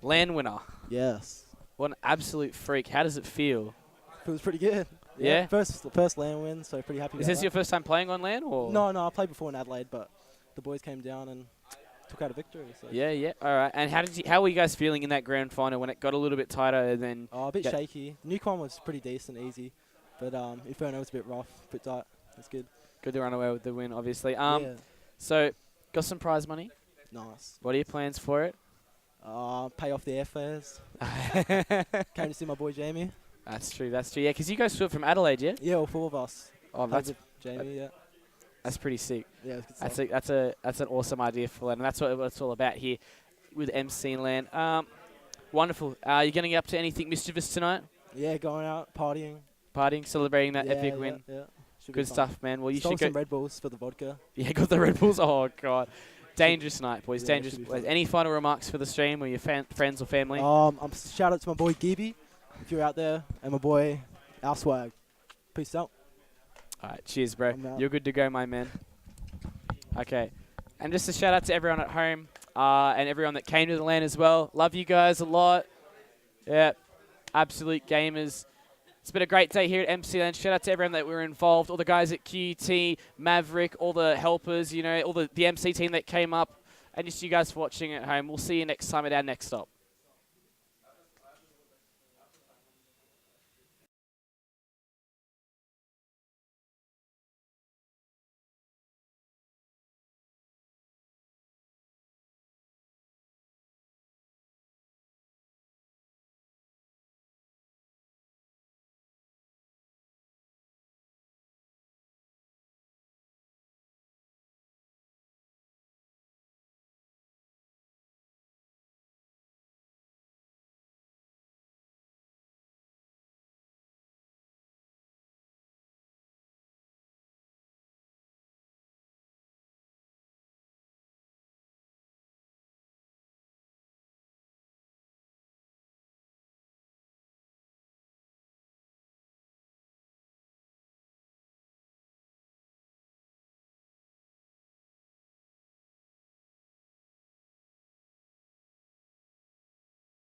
LAN winner. Yes. What an absolute freak. How does it feel? Feels pretty good. Yeah? First LAN win, so pretty happy Is about this that. your first time playing on LAN? Or? No, I played before in Adelaide, but the boys came down and took out a victory. So. Yeah. All right. And how were you guys feeling in that grand final when it got a little bit tighter and then? Oh, a bit shaky. Nuke one was pretty decent, easy, but Inferno was a bit rough, a bit tight. That's good. Good to run away with the win, obviously. Yeah. So got some prize money. Nice. What are your plans for it? Pay off the airfares. Came to see my boy Jamie. That's true. Yeah, because you guys flew from Adelaide, yeah? Yeah, all four of us. Oh, Played with Jamie. Yeah. that's pretty sick. Yeah, it was good stuff. That's an awesome idea for LAN, and that's what it's all about here with MC and LAN. Wonderful. You going to get up to anything mischievous tonight? Yeah, going out partying. Partying, celebrating that Yeah, epic yeah, win. Yeah. Should be Good fun. stuff, man. Well, you Stole should go. some Red Bulls for the vodka. Yeah, got the Red Bulls. Oh god, dangerous night, boys. Yeah, Dangerous. should be fun. Any final remarks for the stream or your friends or family? Shout out to my boy Gibby, if you're out there, and my boy Our Swag. Peace out. All right, cheers, bro. I'm out. You're good to go, my man. Okay, and just a shout out to everyone at home and everyone that came to the LAN as well. Love you guys a lot. Yeah, absolute gamers. It's been a great day here at MC LAN. Shout out to everyone that were involved, all the guys at QT, Maverick, all the helpers, all the MC team that came up, and just you guys for watching at home. We'll see you next time at our next stop.